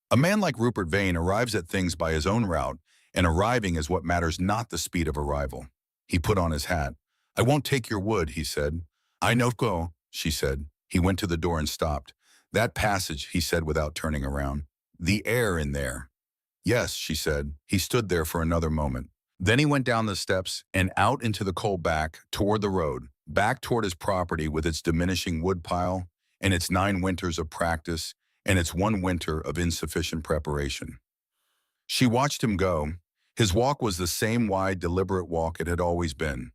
A man like Rupert Vane arrives at things by his own route, and arriving is what matters, not the speed of arrival. He put on his hat. I won't take your wood, he said. I no go, she said. He went to the door and stopped. That passage, he said without turning around. The air in there. Yes, she said. He stood there for another moment. Then he went down the steps and out into the cold back toward the road, back toward his property with its diminishing wood pile and its 9 winters of practice and its 1 winter of insufficient preparation. She watched him go. His walk was the same wide, deliberate walk it had always been.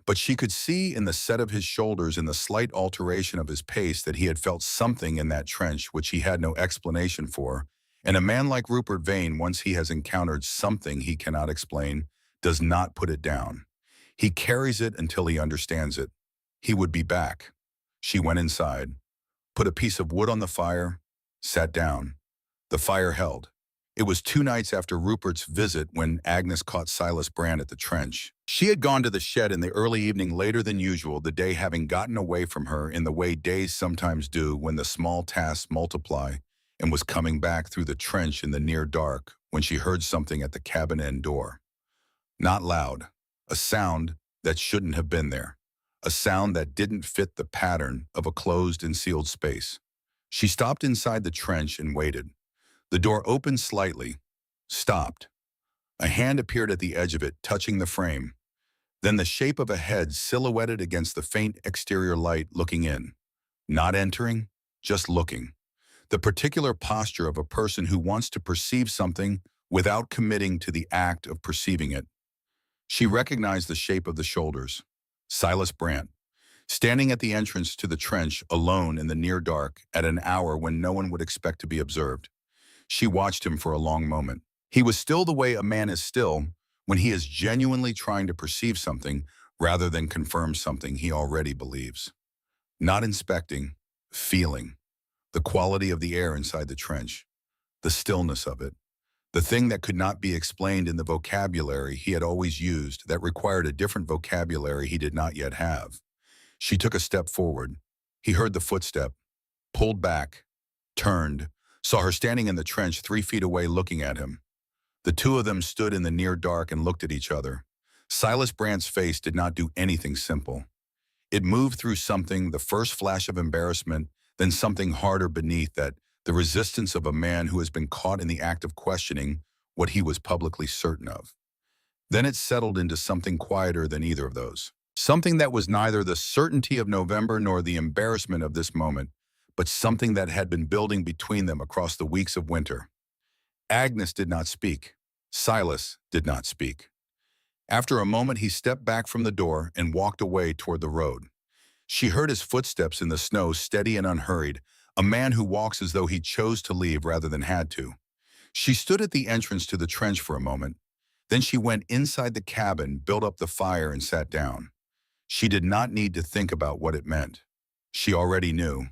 But she could see in the set of his shoulders and the slight alteration of his pace that he had felt something in that trench which he had no explanation for. And a man like Rupert Vane, once he has encountered something he cannot explain, does not put it down. He carries it until he understands it. He would be back. She went inside, put a piece of wood on the fire, sat down. The fire held. It was 2 nights after Rupert's visit when Agnes caught Silas Brand at the trench. She had gone to the shed in the early evening later than usual, the day having gotten away from her in the way days sometimes do when the small tasks multiply, and was coming back through the trench in the near dark when she heard something at the cabin end door. Not loud. A sound that shouldn't have been there. A sound that didn't fit the pattern of a closed and sealed space. She stopped inside the trench and waited. The door opened slightly, stopped. A hand appeared at the edge of it, touching the frame. Then the shape of a head silhouetted against the faint exterior light, looking in. Not entering, just looking. The particular posture of a person who wants to perceive something without committing to the act of perceiving it. She recognized the shape of the shoulders. Silas Brandt, standing at the entrance to the trench alone in the near dark at an hour when no one would expect to be observed. She watched him for a long moment. He was still the way a man is still when he is genuinely trying to perceive something rather than confirm something he already believes. Not inspecting, feeling, the quality of the air inside the trench, the stillness of it, the thing that could not be explained in the vocabulary he had always used that required a different vocabulary he did not yet have. She took a step forward. He heard the footstep, pulled back, turned, saw her standing in the trench 3 feet away looking at him. The two of them stood in the near dark and looked at each other. Silas Brandt's face did not do anything simple. It moved through something, the first flash of embarrassment, then something harder beneath that, the resistance of a man who has been caught in the act of questioning what he was publicly certain of. Then it settled into something quieter than either of those. Something that was neither the certainty of November nor the embarrassment of this moment, but something that had been building between them across the weeks of winter. Agnes did not speak. Silas did not speak. After a moment, he stepped back from the door and walked away toward the road. She heard his footsteps in the snow, steady and unhurried, a man who walks as though he chose to leave rather than had to. She stood at the entrance to the trench for a moment. Then she went inside the cabin, built up the fire, and sat down. She did not need to think about what it meant. She already knew.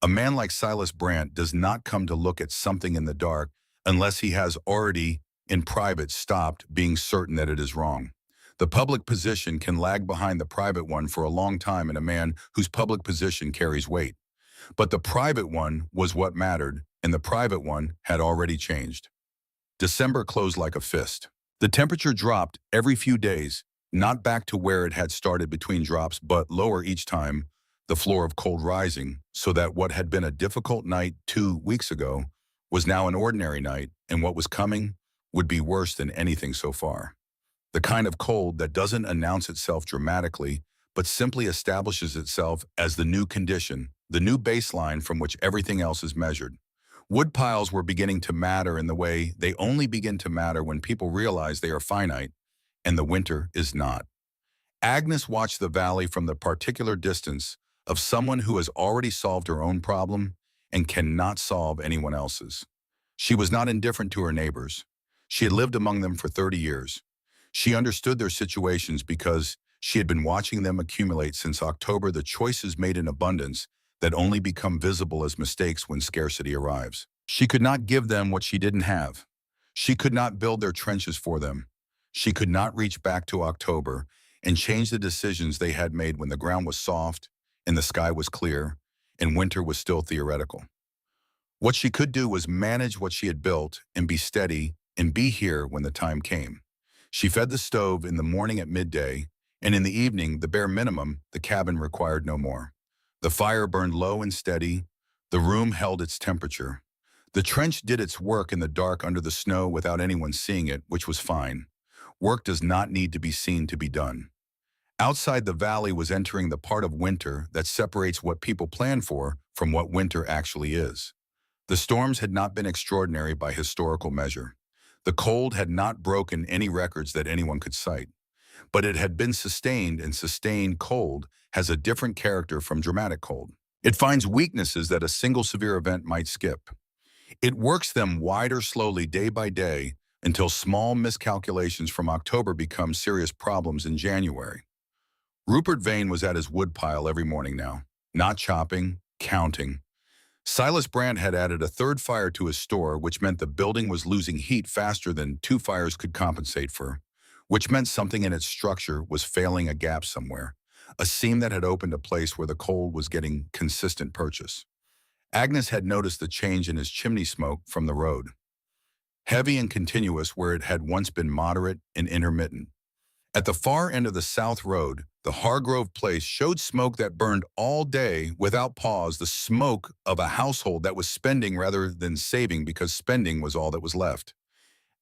A man like Silas Brandt does not come to look at something in the dark unless he has already, in private, stopped being certain that it is wrong. The public position can lag behind the private one for a long time in a man whose public position carries weight. But the private one was what mattered, and the private one had already changed. December closed like a fist. The temperature dropped every few days, not back to where it had started between drops, but lower each time, the floor of cold rising, so that what had been a difficult night 2 weeks ago was now an ordinary night, and what was coming would be worse than anything so far. The kind of cold that doesn't announce itself dramatically, but simply establishes itself as the new condition, the new baseline from which everything else is measured. Wood piles were beginning to matter in the way they only begin to matter when people realize they are finite, and the winter is not. Agnes watched the valley from the particular distance of someone who has already solved her own problem and cannot solve anyone else's. She was not indifferent to her neighbors. She had lived among them for 30 years. She understood their situations because she had been watching them accumulate since October, the choices made in abundance that only become visible as mistakes when scarcity arrives. She could not give them what she didn't have. She could not build their trenches for them. She could not reach back to October and change the decisions they had made when the ground was soft and the sky was clear and winter was still theoretical. What she could do was manage what she had built and be steady and be here when the time came. She fed the stove in the morning at midday, and in the evening, the bare minimum, the cabin required no more. The fire burned low and steady. The room held its temperature. The trench did its work in the dark under the snow without anyone seeing it, which was fine. Work does not need to be seen to be done. Outside, the valley was entering the part of winter that separates what people plan for from what winter actually is. The storms had not been extraordinary by historical measure. The cold had not broken any records that anyone could cite. But it had been sustained, and sustained cold has a different character from dramatic cold. It finds weaknesses that a single severe event might skip. It works them wider slowly day by day until small miscalculations from October become serious problems in January. Rupert Vane was at his woodpile every morning now, not chopping, counting. Silas Brandt had added a third fire to his store, which meant the building was losing heat faster than 2 fires could compensate for, which meant something in its structure was failing a gap somewhere, a seam that had opened a place where the coal was getting consistent purchase. Agnes had noticed the change in his chimney smoke from the road, heavy and continuous where it had once been moderate and intermittent. At the far end of the South Road, the Hargrove place showed smoke that burned all day without pause, the smoke of a household that was spending rather than saving because spending was all that was left.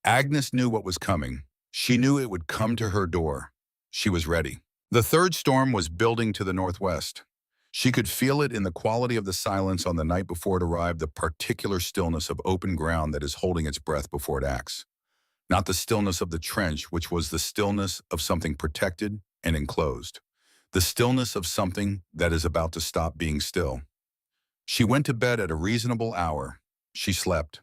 Agnes knew what was coming. She knew it would come to her door. She was ready. The third storm was building to the northwest. She could feel it in the quality of the silence on the night before it arrived, the particular stillness of open ground that is holding its breath before it acts. Not the stillness of the trench, which was the stillness of something protected and enclosed. The stillness of something that is about to stop being still. She went to bed at a reasonable hour. She slept.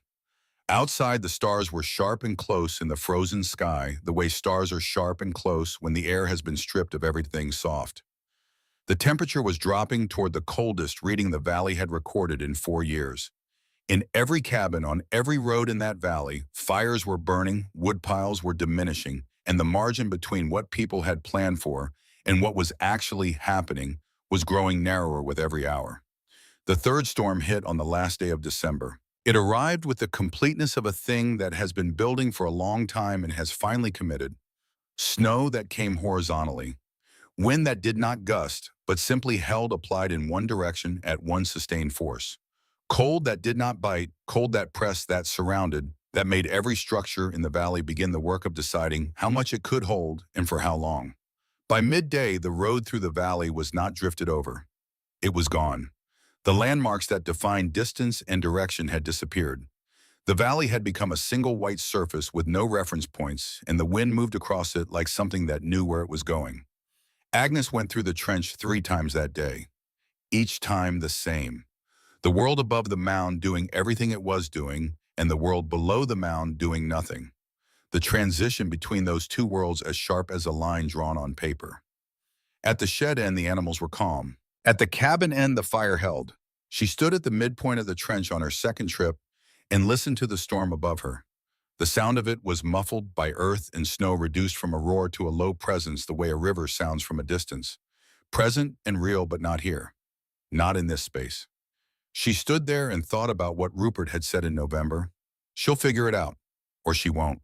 Outside, the stars were sharp and close in the frozen sky, the way stars are sharp and close when the air has been stripped of everything soft. The temperature was dropping toward the coldest reading the valley had recorded in 4 years. In every cabin, on every road in that valley, fires were burning, wood piles were diminishing, and the margin between what people had planned for and what was actually happening was growing narrower with every hour. The third storm hit on the last day of December. It arrived with the completeness of a thing that has been building for a long time and has finally committed. Snow that came horizontally. Wind that did not gust, but simply held applied in one direction at one sustained force. Cold that did not bite, cold that pressed, that surrounded, that made every structure in the valley begin the work of deciding how much it could hold and for how long. By midday, the road through the valley was not drifted over. It was gone. The landmarks that defined distance and direction had disappeared. The valley had become a single white surface with no reference points, and the wind moved across it like something that knew where it was going. Agnes went through the trench 3 times that day. Each time the same. The world above the mound doing everything it was doing, and the world below the mound doing nothing. The transition between those two worlds as sharp as a line drawn on paper. At the shed end, the animals were calm. At the cabin end, the fire held. She stood at the midpoint of the trench on her second trip and listened to the storm above her. The sound of it was muffled by earth and snow, reduced from a roar to a low presence the way a river sounds from a distance. Present and real, but not here. Not in this space. She stood there and thought about what Rupert had said in November. She'll figure it out, or she won't.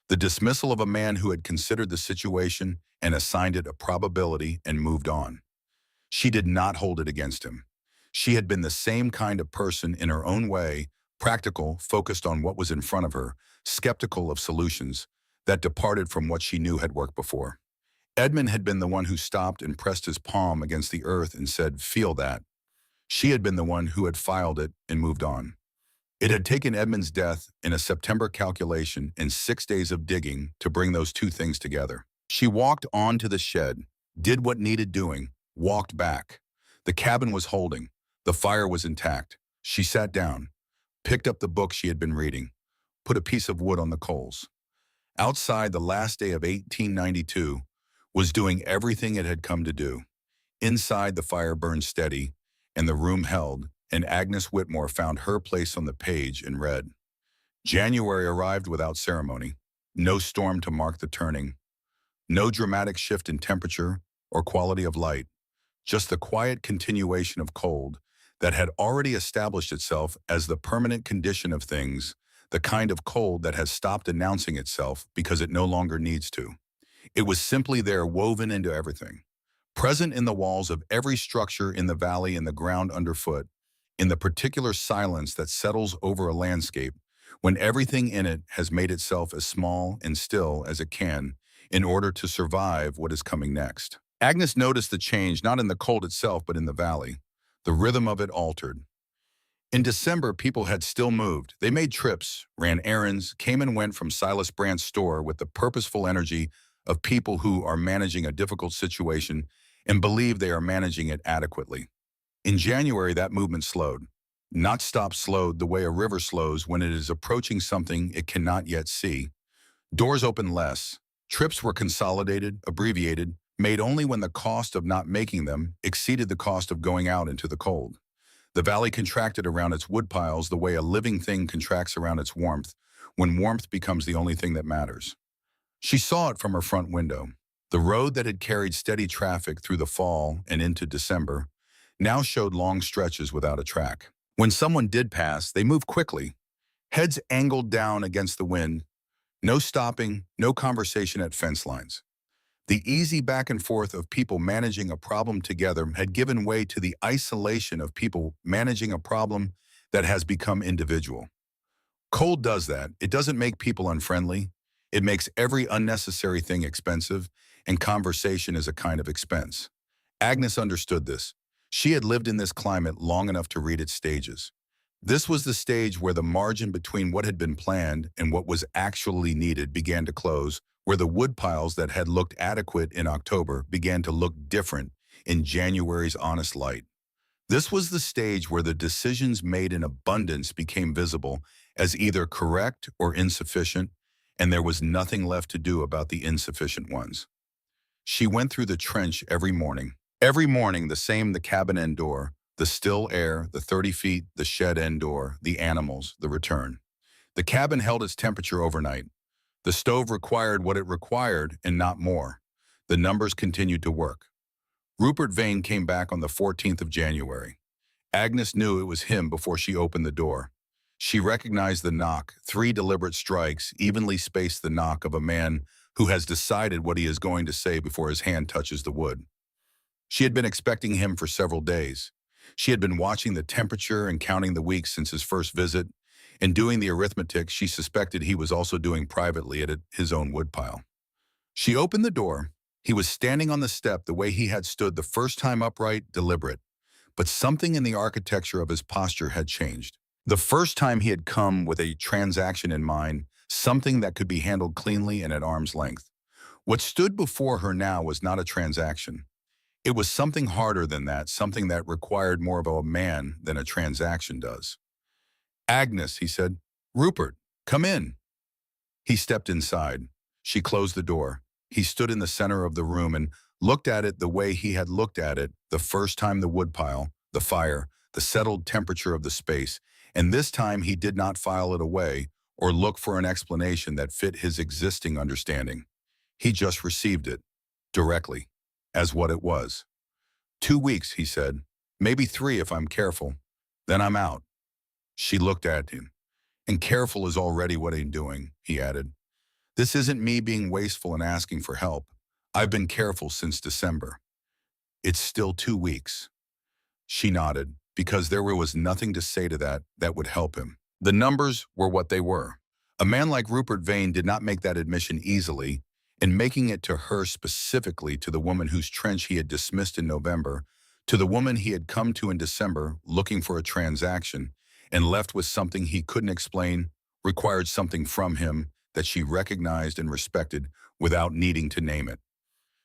The dismissal of a man who had considered the situation and assigned it a probability and moved on. She did not hold it against him. She had been the same kind of person in her own way, practical, focused on what was in front of her, skeptical of solutions that departed from what she knew had worked before. Edmund had been the one who stopped and pressed his palm against the earth and said, "Feel that." She had been the one who had filed it and moved on. It had taken Edmund's death in a September calculation and 6 days of digging to bring those two things together. She walked on to the shed, did what needed doing, walked back. The cabin was holding. The fire was intact. She sat down, picked up the book she had been reading, put a piece of wood on the coals. Outside, the last day of 1892 was doing everything it had come to do. Inside, the fire burned steady, and the room held, and Agnes Whitmore found her place on the page and read. January arrived without ceremony. No storm to mark the turning. No dramatic shift in temperature or quality of light. Just the quiet continuation of cold that had already established itself as the permanent condition of things, the kind of cold that has stopped announcing itself because it no longer needs to. It was simply there, woven into everything. Present in the walls of every structure in the valley and the ground underfoot, in the particular silence that settles over a landscape when everything in it has made itself as small and still as it can in order to survive what is coming next. Agnes noticed the change not in the cold itself but in the valley. The rhythm of it altered. In December, people had still moved. They made trips, ran errands, came and went from Silas Brandt's store with the purposeful energy of people who are managing a difficult situation and believe they are managing it adequately. In January, that movement slowed. Not stopped, slowed the way a river slows when it is approaching something it cannot yet see. Doors opened less. Trips were consolidated, abbreviated, made only when the cost of not making them exceeded the cost of going out into the cold. The valley contracted around its woodpiles the way a living thing contracts around its warmth, when warmth becomes the only thing that matters. She saw it from her front window. The road that had carried steady traffic through the fall and into December now showed long stretches without a track. When someone did pass, they moved quickly, heads angled down against the wind, no stopping, no conversation at fence lines. The easy back and forth of people managing a problem together had given way to the isolation of people managing a problem that has become individual. Cold does that. It doesn't make people unfriendly. It makes every unnecessary thing expensive, and conversation is a kind of expense. Agnes understood this. She had lived in this climate long enough to read its stages. This was the stage where the margin between what had been planned and what was actually needed began to close, where the woodpiles that had looked adequate in October began to look different in January's honest light. This was the stage where the decisions made in abundance became visible as either correct or insufficient, and there was nothing left to do about the insufficient ones. She went through the trench every morning. Every morning, the cabin end door, the still air, the 30 feet, the shed end door, the animals, the return. The cabin held its temperature overnight. The stove required what it required and not more. The numbers continued to work. Rupert Vane came back on the 14th of January. Agnes knew it was him before she opened the door. She recognized the knock, 3 deliberate strikes, evenly spaced the knock of a man who has decided what he is going to say before his hand touches the wood. She had been expecting him for several days. She had been watching the temperature and counting the weeks since his first visit, and doing the arithmetic she suspected he was also doing privately at his own woodpile. She opened the door. He was standing on the step the way he had stood the first time, upright, deliberate. But something in the architecture of his posture had changed. The first time he had come with a transaction in mind, something that could be handled cleanly and at arm's length. What stood before her now was not a transaction. It was something harder than that, something that required more of a man than a transaction does. "Agnes," he said. "Rupert, come in." He stepped inside. She closed the door. He stood in the center of the room and looked at it the way he had looked at it the first time, the woodpile, the fire, the settled temperature of the space, and this time he did not file it away or look for an explanation that fit his existing understanding. He just received it, directly, as what it was. "2 weeks," he said. "Maybe 3 if I'm careful. Then I'm out." She looked at him. "And careful is already what I'm doing," he added. "This isn't me being wasteful and asking for help. I've been careful since December." "It's still 2 weeks." She nodded, because there was nothing to say to that would help him. The numbers were what they were. A man like Rupert Vane did not make that admission easily, and making it to her specifically, to the woman whose trench he had dismissed in November, to the woman he had come to in December looking for a transaction, and left with something he couldn't explain, required something from him that she recognized and respected without needing to name it.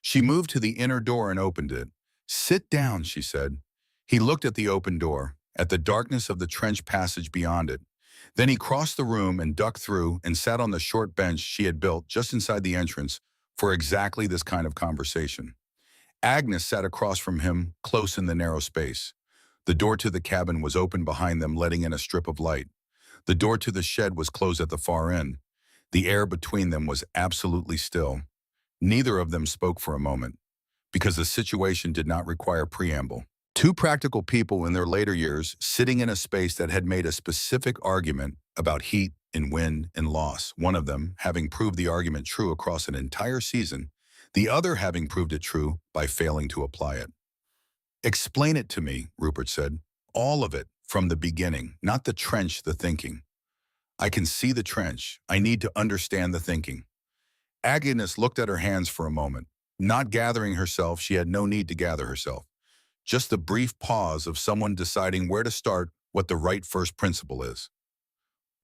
She moved to the inner door and opened it. "Sit down," she said. He looked at the open door, at the darkness of the trench passage beyond it. Then he crossed the room and ducked through and sat on the short bench she had built just inside the entrance for exactly this kind of conversation. Agnes sat across from him, close in the narrow space. The door to the cabin was open behind them, letting in a strip of light. The door to the shed was closed at the far end. The air between them was absolutely still. Neither of them spoke for a moment, because the situation did not require preamble. 2 practical people in their later years sitting in a space that had made a specific argument about heat and wind and loss, one of them having proved the argument true across an entire season, the other having proved it true by failing to apply it. "Explain it to me," Rupert said. "All of it, from the beginning, not the trench, the thinking." "I can see the trench. I need to understand the thinking." Agnes looked at her hands for a moment. Not gathering herself, she had no need to gather herself. Just the brief pause of someone deciding where to start, what the right first principle is.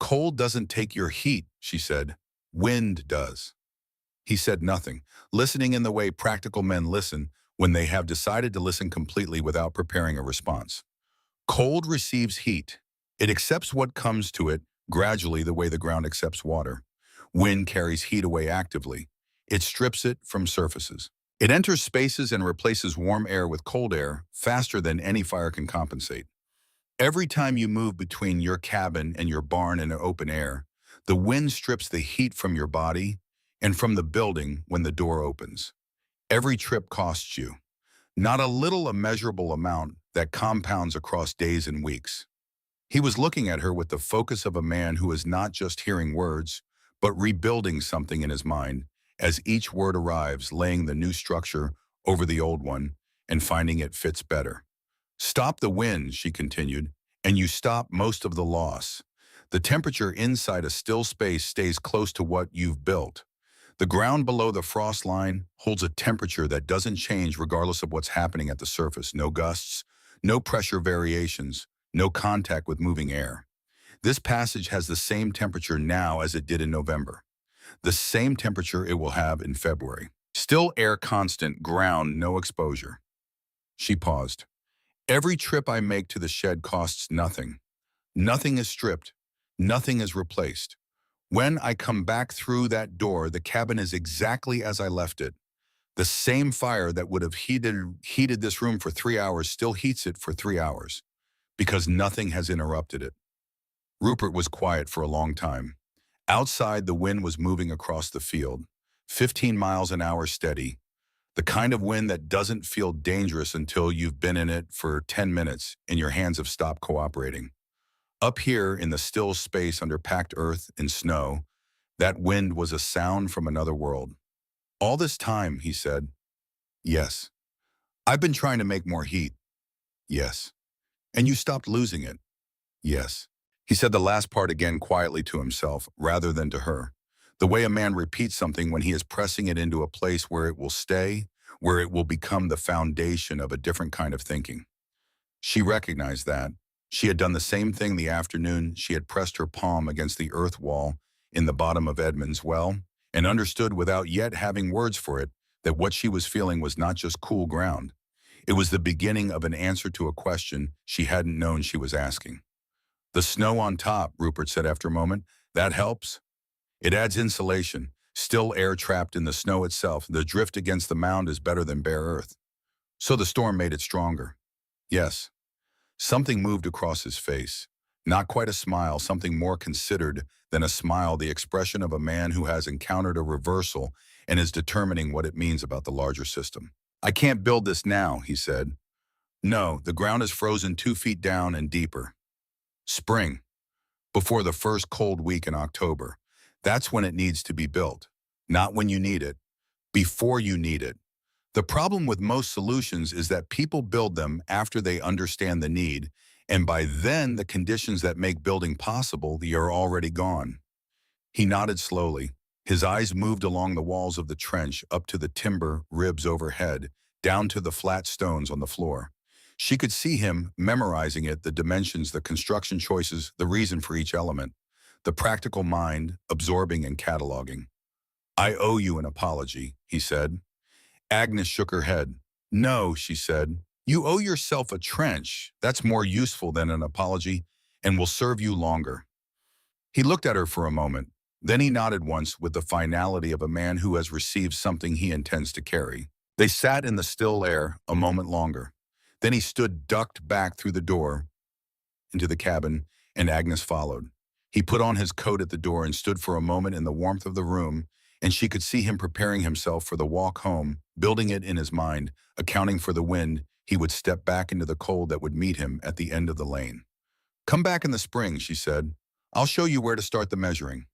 "Cold doesn't take your heat," she said. "Wind does." He said nothing, listening in the way practical men listen when they have decided to listen completely without preparing a response. Cold receives heat. It accepts what comes to it gradually, the way the ground accepts water. Wind carries heat away actively. It strips it from surfaces. It enters spaces and replaces warm air with cold air faster than any fire can compensate. Every time you move between your cabin and your barn in open air, the wind strips the heat from your body and from the building when the door opens. Every trip costs you. Not a little, immeasurable amount that compounds across days and weeks. He was looking at her with the focus of a man who is not just hearing words, but rebuilding something in his mind as each word arrives, laying the new structure over the old one and finding it fits better. "Stop the wind," she continued, "and you stop most of the loss. The temperature inside a still space stays close to what you've built. The ground below the frost line holds a temperature that doesn't change regardless of what's happening at the surface. No gusts, no pressure variations, no contact with moving air. This passage has the same temperature now as it did in November, the same temperature it will have in February. Still air constant, ground, no exposure. She paused. Every trip I make to the shed costs nothing. Nothing is stripped. Nothing is replaced. When I come back through that door, the cabin is exactly as I left it. The same fire that would have heated this room for 3 hours still heats it for 3 hours, because nothing has interrupted it. Rupert was quiet for a long time. Outside, the wind was moving across the field, 15 miles an hour steady, the kind of wind that doesn't feel dangerous until you've been in it for 10 minutes and your hands have stopped cooperating. Up here in the still space under packed earth and snow, that wind was a sound from another world. All this time, he said. Yes. I've been trying to make more heat. Yes. And you stopped losing it. Yes. He said the last part again quietly to himself rather than to her. The way a man repeats something when he is pressing it into a place where it will stay, where it will become the foundation of a different kind of thinking. She recognized that. She had done the same thing the afternoon she had pressed her palm against the earth wall in the bottom of Edmund's well, and understood without yet having words for it that what she was feeling was not just cool ground. It was the beginning of an answer to a question she hadn't known she was asking. The snow on top, Rupert said after a moment, that helps. It adds insulation, still air trapped in the snow itself. The drift against the mound is better than bare earth. So the storm made it stronger. Yes. Something moved across his face. Not quite a smile, something more considered than a smile, the expression of a man who has encountered a reversal and is determining what it means about the larger system. I can't build this now, he said. No, the ground is frozen 2 feet down and deeper. Spring, before the first cold week in October. That's when it needs to be built. Not when you need it, before you need it. The problem with most solutions is that people build them after they understand the need, and by then the conditions that make building possible are already gone. He nodded slowly. His eyes moved along the walls of the trench, up to the timber ribs overhead, down to the flat stones on the floor. She could see him memorizing it, the dimensions, the construction choices, the reason for each element. The practical mind, absorbing and cataloging. I owe you an apology, he said. Agnes shook her head. No, she said. You owe yourself a trench. That's more useful than an apology and will serve you longer. He looked at her for a moment. Then he nodded once with the finality of a man who has received something he intends to carry. They sat in the still air a moment longer. Then he stood ducked back through the door into the cabin, and Agnes followed. He put on his coat at the door and stood for a moment in the warmth of the room, and she could see him preparing himself for the walk home, building it in his mind, accounting for the wind. He would step back into the cold that would meet him at the end of the lane. Come back in the spring, she said. I'll show you where to start the measuring.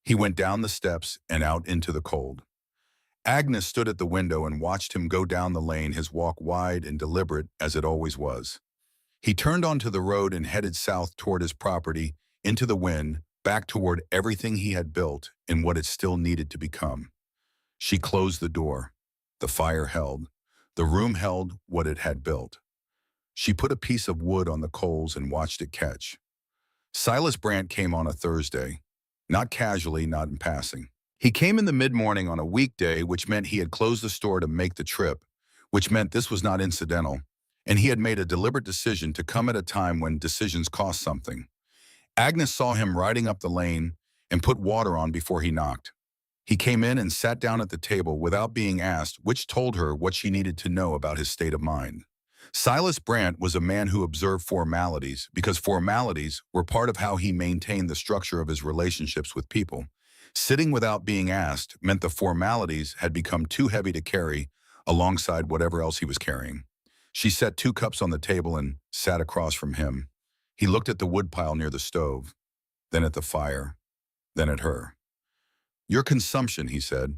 He went down the steps and out into the cold. Agnes stood at the window and watched him go down the lane, his walk wide and deliberate as it always was. He turned onto the road and headed south toward his property, into the wind, back toward everything he had built and what it still needed to become. She closed the door. The fire held. The room held what it had built. She put a piece of wood on the coals and watched it catch. Silas Brandt came on a Thursday, not casually, not in passing. He came in the mid-morning on a weekday, which meant he had closed the store to make the trip, which meant this was not incidental, and he had made a deliberate decision to come at a time when decisions cost something. Agnes saw him riding up the lane and put water on before he knocked. He came in and sat down at the table without being asked, which told her what she needed to know about his state of mind. Silas Brandt was a man who observed formalities because formalities were part of how he maintained the structure of his relationships with people. Sitting without being asked meant the formalities had become too heavy to carry alongside whatever else he was carrying. She set 2 cups on the table and sat across from him. He looked at the woodpile near the stove, then at the fire, then at her. Your consumption, he said.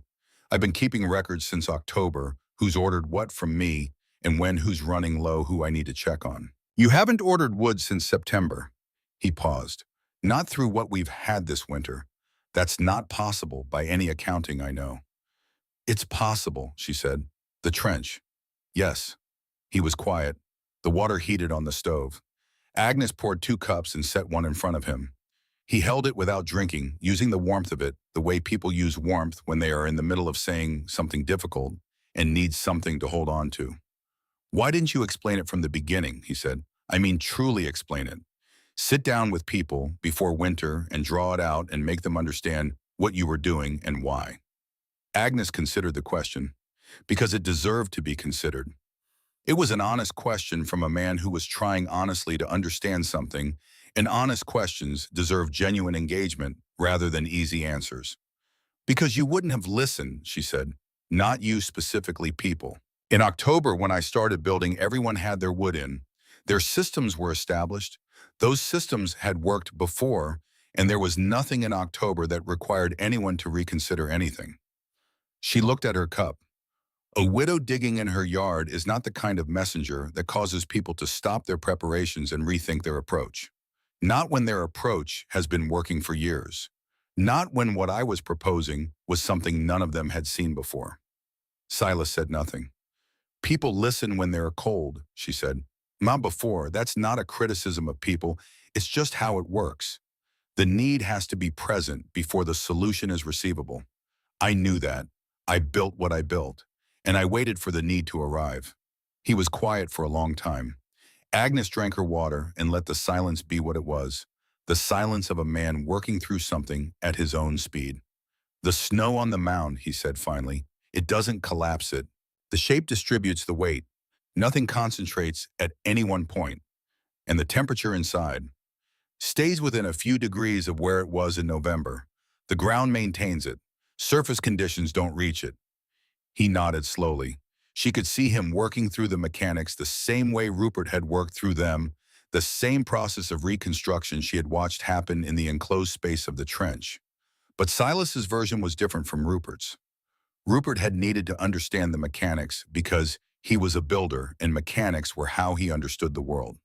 I've been keeping records since October, who's ordered what from me, and when who's running low, who I need to check on. You haven't ordered wood since September. He paused. Not through what we've had this winter. That's not possible by any accounting I know. It's possible, she said. The trench. Yes. He was quiet. The water heated on the stove. Agnes poured 2 cups and set one in front of him. He held it without drinking, using the warmth of it, the way people use warmth when they are in the middle of saying something difficult and need something to hold on to. Why didn't you explain it from the beginning, he said. I mean, truly explain it. Sit down with people before winter and draw it out and make them understand what you were doing and why. Agnes considered the question because it deserved to be considered. It was an honest question from a man who was trying honestly to understand something, and honest questions deserve genuine engagement rather than easy answers. Because you wouldn't have listened, she said, not you specifically people. In October, when I started building, everyone had their wood in. Their systems were established. Those systems had worked before, and there was nothing in October that required anyone to reconsider anything. She looked at her cup. A widow digging in her yard is not the kind of messenger that causes people to stop their preparations and rethink their approach. Not when their approach has been working for years. Not when what I was proposing was something none of them had seen before. Silas said nothing. People listen when they're cold, she said. Not before. That's not a criticism of people. It's just how it works. The need has to be present before the solution is receivable. I knew that. I built what I built, and I waited for the need to arrive. He was quiet for a long time. Agnes drank her water and let the silence be what it was, the silence of a man working through something at his own speed. The snow on the mound, he said finally, it doesn't collapse it. The shape distributes the weight. Nothing concentrates at any one point, and the temperature inside stays within a few degrees of where it was in November. The ground maintains it. Surface conditions don't reach it. He nodded slowly. She could see him working through the mechanics the same way Rupert had worked through them, the same process of reconstruction she had watched happen in the enclosed space of the trench. But Silas's version was different from Rupert's. Rupert had needed to understand the mechanics because he was a builder and mechanics were how he understood the world.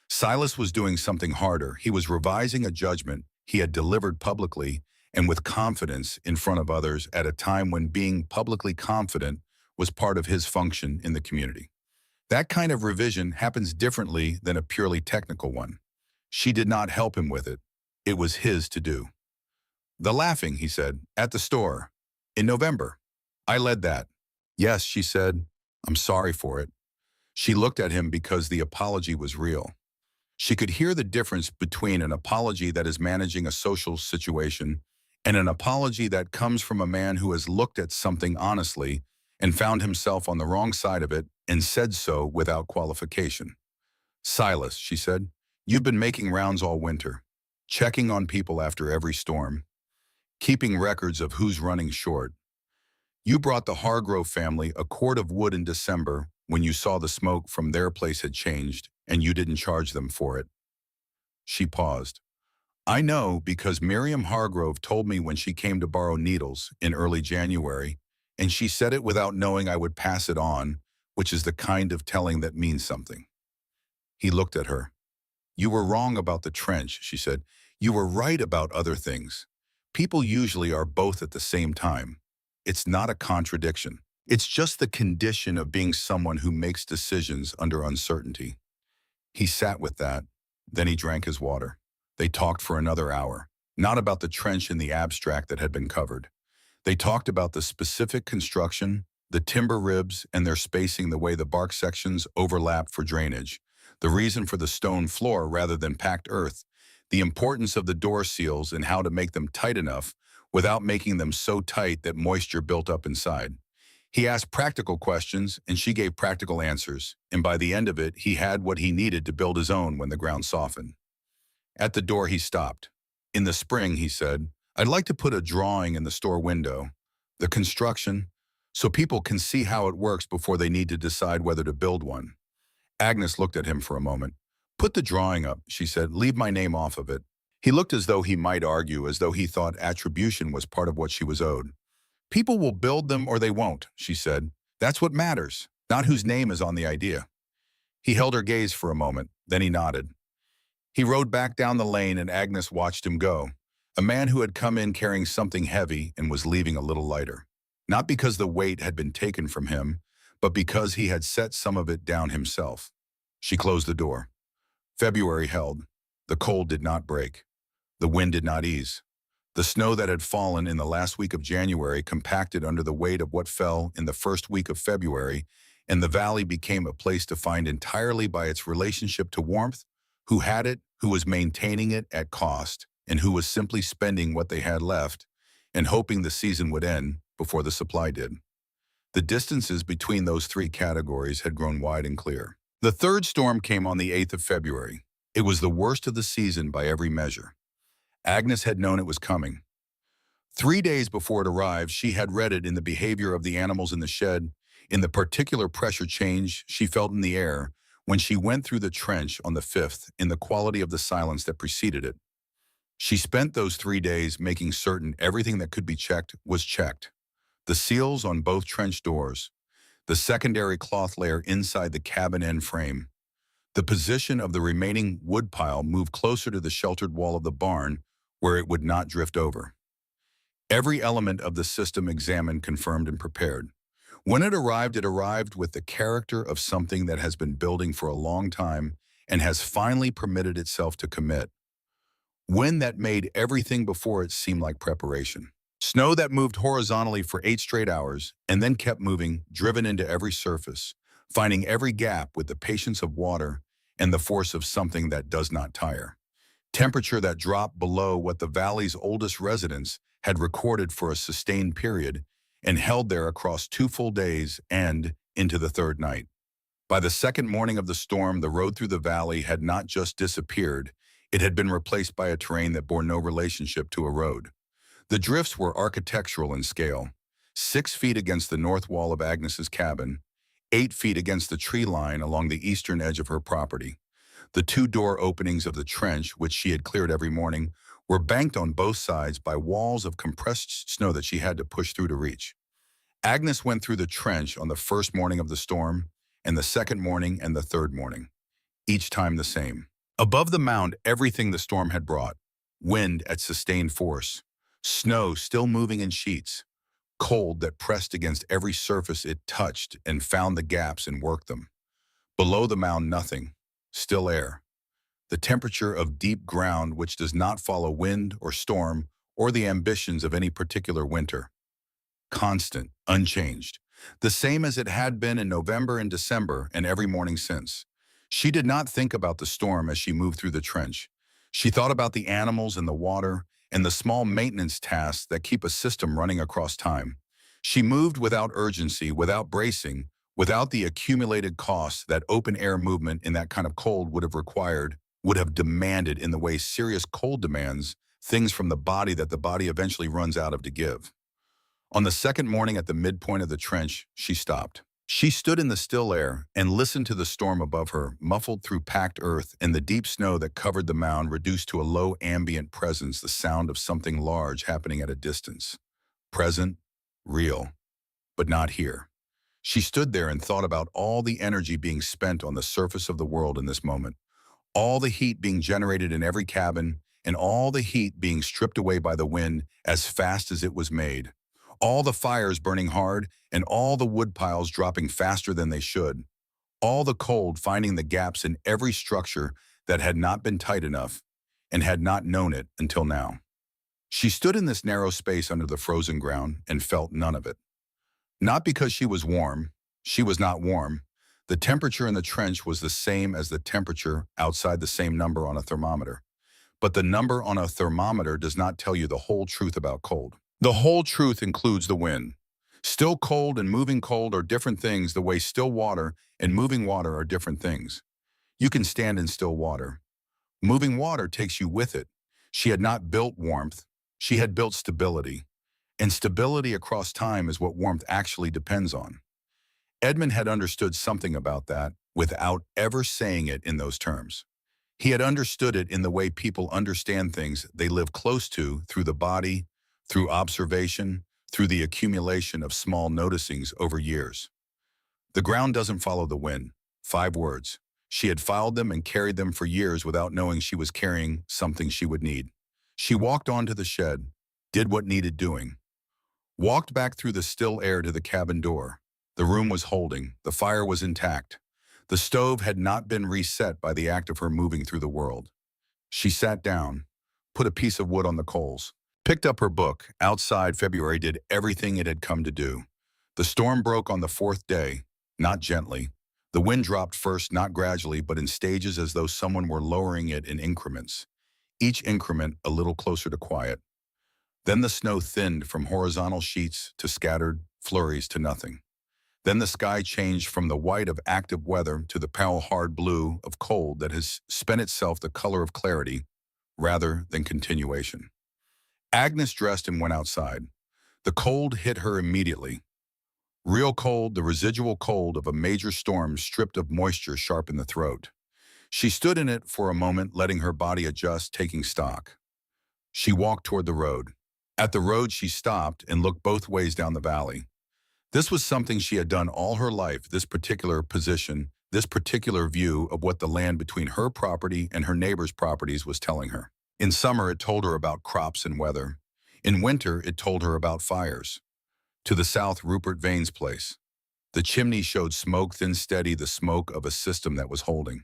Silas was doing something harder. He was revising a judgment he had delivered publicly and with confidence in front of others at a time when being publicly confident was part of his function in the community. That kind of revision happens differently than a purely technical one. She did not help him with it. It was his to do. The laughing, he said, at the store. In November. I led that. Yes, she said. I'm sorry for it. She looked at him because the apology was real. She could hear the difference between an apology that is managing a social situation and an apology that comes from a man who has looked at something honestly and found himself on the wrong side of it and said so without qualification. Silas, she said, you've been making rounds all winter, checking on people after every storm, keeping records of who's running short. You brought the Hargrove family a cord of wood in December when you saw the smoke from their place had changed and you didn't charge them for it. She paused. I know because Miriam Hargrove told me when she came to borrow needles in early January, and she said it without knowing I would pass it on, which is the kind of telling that means something. He looked at her. You were wrong about the trench, she said. You were right about other things. People usually are both at the same time. It's not a contradiction. It's just the condition of being someone who makes decisions under uncertainty. He sat with that. Then he drank his water. They talked for another hour, not about the trench in the abstract that had been covered. They talked about the specific construction, the timber ribs and their spacing, the way the bark sections overlap for drainage, the reason for the stone floor rather than packed earth, the importance of the door seals and how to make them tight enough without making them so tight that moisture built up inside. He asked practical questions and she gave practical answers, and by the end of it, he had what he needed to build his own when the ground softened. At the door, he stopped. In the spring, he said, I'd like to put a drawing in the store window, the construction, so people can see how it works before they need to decide whether to build one. Agnes looked at him for a moment. Put the drawing up, she said, leave my name off of it. He looked as though he might argue, as though he thought attribution was part of what she was owed. People will build them or they won't, she said. That's what matters, not whose name is on the idea. He held her gaze for a moment, then he nodded. He rode back down the lane and Agnes watched him go, a man who had come in carrying something heavy and was leaving a little lighter. Not because the weight had been taken from him, but because he had set some of it down himself. She closed the door. February held. The cold did not break. The wind did not ease. The snow that had fallen in the last week of January compacted under the weight of what fell in the first week of February, and the valley became a place defined entirely by its relationship to warmth, who had it, who was maintaining it at cost, and who was simply spending what they had left and hoping the season would end before the supply did. The distances between those three categories had grown wide and clear. The third storm came on the 8th of February. It was the worst of the season by every measure. Agnes had known it was coming. 3 days before it arrived, she had read it in the behavior of the animals in the shed, in the particular pressure change she felt in the air when she went through the trench on the 5th, in the quality of the silence that preceded it. She spent those 3 days making certain everything that could be checked was checked. The seals on both trench doors, the secondary cloth layer inside the cabin end frame, the position of the remaining wood pile moved closer to the sheltered wall of the barn where it would not drift over. Every element of the system examined, confirmed, and prepared. When it arrived with the character of something that has been building for a long time and has finally permitted itself to commit. Wind that made everything before it seem like preparation. Snow that moved horizontally for 8 straight hours and then kept moving, driven into every surface, finding every gap with the patience of water and the force of something that does not tire. Temperature that dropped below what the valley's oldest residents had recorded for a sustained period and held there across 2 full days and into the third night. By the second morning of the storm, the road through the valley had not just disappeared, it had been replaced by a terrain that bore no relationship to a road. The drifts were architectural in scale, 6 feet against the north wall of Agnes's cabin, 8 feet against the tree line along the eastern edge of her property. The 2 door openings of the trench, which she had cleared every morning, were banked on both sides by walls of compressed snow that she had to push through to reach. Agnes went through the trench on the first morning of the storm, and the second morning and the third morning, each time the same. Above the mound, everything the storm had brought. Wind at sustained force, snow still moving in sheets, cold that pressed against every surface it touched and found the gaps and worked them. Below the mound, nothing, still air. The temperature of deep ground which does not follow wind or storm or the ambitions of any particular winter. Constant, unchanged, the same as it had been in November and December and every morning since. She did not think about the storm as she moved through the trench. She thought about the animals and the water and the small maintenance tasks that keep a system running across time. She moved without urgency, without bracing, without the accumulated costs that open-air movement in that kind of cold would have required, would have demanded in the way serious cold demands things from the body that the body eventually runs out of to give. On the second morning at the midpoint of the trench, she stopped. She stood in the still air and listened to the storm above her, muffled through packed earth and the deep snow that covered the mound, reduced to a low ambient presence, the sound of something large happening at a distance. Present, real, but not here. She stood there and thought about all the energy being spent on the surface of the world in this moment, all the heat being generated in every cabin, and all the heat being stripped away by the wind as fast as it was made. All the fires burning hard, and all the wood piles dropping faster than they should. All the cold finding the gaps in every structure that had not been tight enough and had not known it until now. She stood in this narrow space under the frozen ground and felt none of it. Not because she was warm. She was not warm. The temperature in the trench was the same as the temperature outside, the same number on a thermometer. But the number on a thermometer does not tell you the whole truth about cold. The whole truth includes the wind. Still cold and moving cold are different things, the way still water and moving water are different things. You can stand in still water. Moving water takes you with it. She had not built warmth. She had built stability. And stability across time is what warmth actually depends on. Edmund had understood something about that without ever saying it in those terms. He had understood it in the way people understand things they live close to, through the body, through observation, through the accumulation of small noticings over years. The ground doesn't follow the wind. 5 words. She had filed them and carried them for years without knowing she was carrying something she would need. She walked onto the shed, did what needed doing, walked back through the still air to the cabin door. The room was holding. The fire was intact. The stove had not been reset by the act of her moving through the world. She sat down, put a piece of wood on the coals, picked up her book. Outside, February did everything it had come to do. The storm broke on the fourth day, not gently. The wind dropped first, not gradually, but in stages, as though someone were lowering it in increments, each increment a little closer to quiet. Then the snow thinned from horizontal sheets to scattered flurries to nothing. Then the sky changed from the white of active weather to the pale hard blue of cold that has spent itself the color of clarity rather than continuation. Agnes dressed and went outside. The cold hit her immediately. Real cold, the residual cold of a major storm stripped of moisture sharp in the throat. She stood in it for a moment, letting her body adjust, taking stock. She walked toward the road. At the road, she stopped and looked both ways down the valley. This was something she had done all her life, this particular position, this particular view of what the land between her property and her neighbor's properties was telling her. In summer, it told her about crops and weather. In winter, it told her about fires. To the south, Rupert Vane's place. The chimney showed smoke, thin, steady, the smoke of a system that was holding.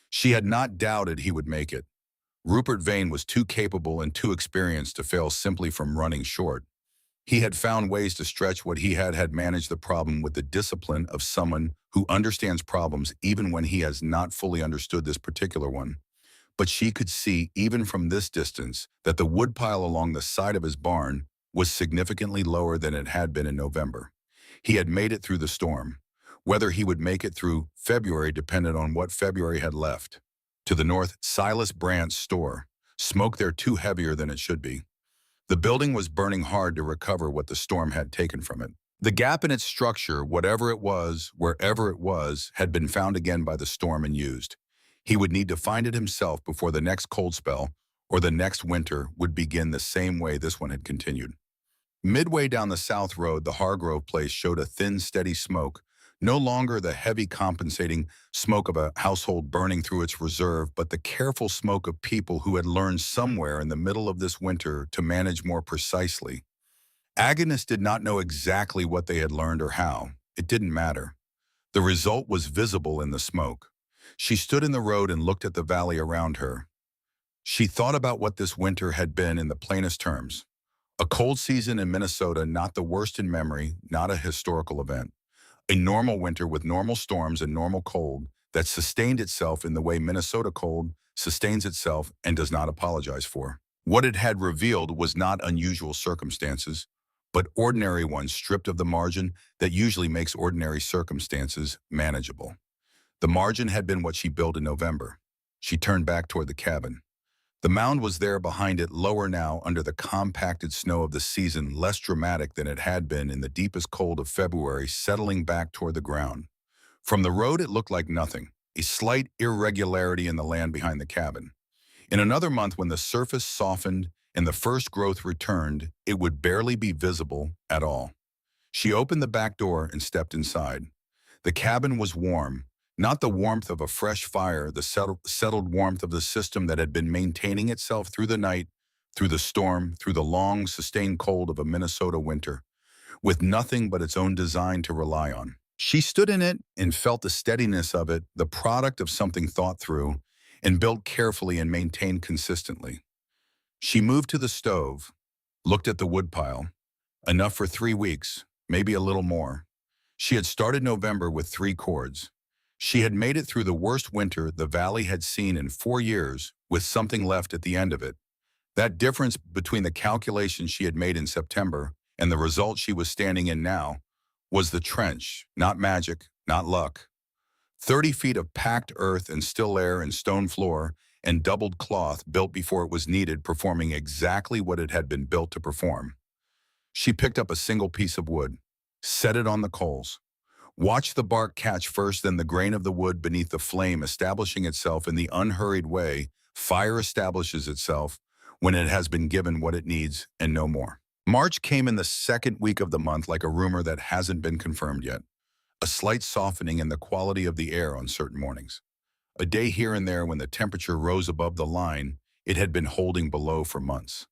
She had not doubted he would make it. Rupert Vane was too capable and too experienced to fail simply from running short. He had found ways to stretch what he had managed the problem with the discipline of someone who understands problems even when he has not fully understood this particular one. But she could see, even from this distance, that the woodpile along the side of his barn was significantly lower than it had been in November. He had made it through the storm. Whether he would make it through February depended on what February had left. To the north, Silas Brandt's store. Smoke there too heavier than it should be. The building was burning hard to recover what the storm had taken from it. The gap in its structure, whatever it was, wherever it was, had been found again by the storm and used. He would need to find it himself before the next cold spell or the next winter would begin the same way this one had continued. Midway down the south road, the Hargrove place showed a thin, steady smoke, no longer the heavy compensating smoke of a household burning through its reserve, but the careful smoke of people who had learned somewhere in the middle of this winter to manage more precisely. Agnes did not know exactly what they had learned or how. It didn't matter. The result was visible in the smoke. She stood in the road and looked at the valley around her. She thought about what this winter had been in the plainest terms. A cold season in Minnesota, not the worst in memory, not a historical event. A normal winter with normal storms and normal cold that sustained itself in the way Minnesota cold sustains itself and does not apologize for. What it had revealed was not unusual circumstances, but ordinary ones stripped of the margin that usually makes ordinary circumstances manageable. The margin had been what she built in November. She turned back toward the cabin. The mound was there behind it, lower now under the compacted snow of the season, less dramatic than it had been in the deepest cold of February, settling back toward the ground. From the road it looked like nothing, a slight irregularity in the land behind the cabin. In another month, when the surface softened and the first growth returned, it would barely be visible at all. She opened the back door and stepped inside. The cabin was warm. Not the warmth of a fresh fire, the settled warmth of the system that had been maintaining itself through the night, through the storm, through the long, sustained cold of a Minnesota winter, with nothing but its own design to rely on. She stood in it and felt the steadiness of it, the product of something thought through and built carefully and maintained consistently. She moved to the stove, looked at the woodpile. Enough for 3 weeks, maybe a little more. She had started November with 3 cords. She had made it through the worst winter the valley had seen in 4 years, with something left at the end of it. That difference between the calculations she had made in September and the result she was standing in now was the trench, not magic, not luck. 30 feet of packed earth and still air and stone floor and doubled cloth built before it was needed, performing exactly what it had been built to perform. She picked up a single piece of wood, set it on the coals. Watch the bark catch first, then the grain of the wood beneath the flame establishing itself in the unhurried way fire establishes itself when it has been given what it needs and no more. March came in the second week of the month like a rumor that hasn't been confirmed yet. A slight softening in the quality of the air on certain mornings. A day here and there when the temperature rose above the line it had been holding below for months.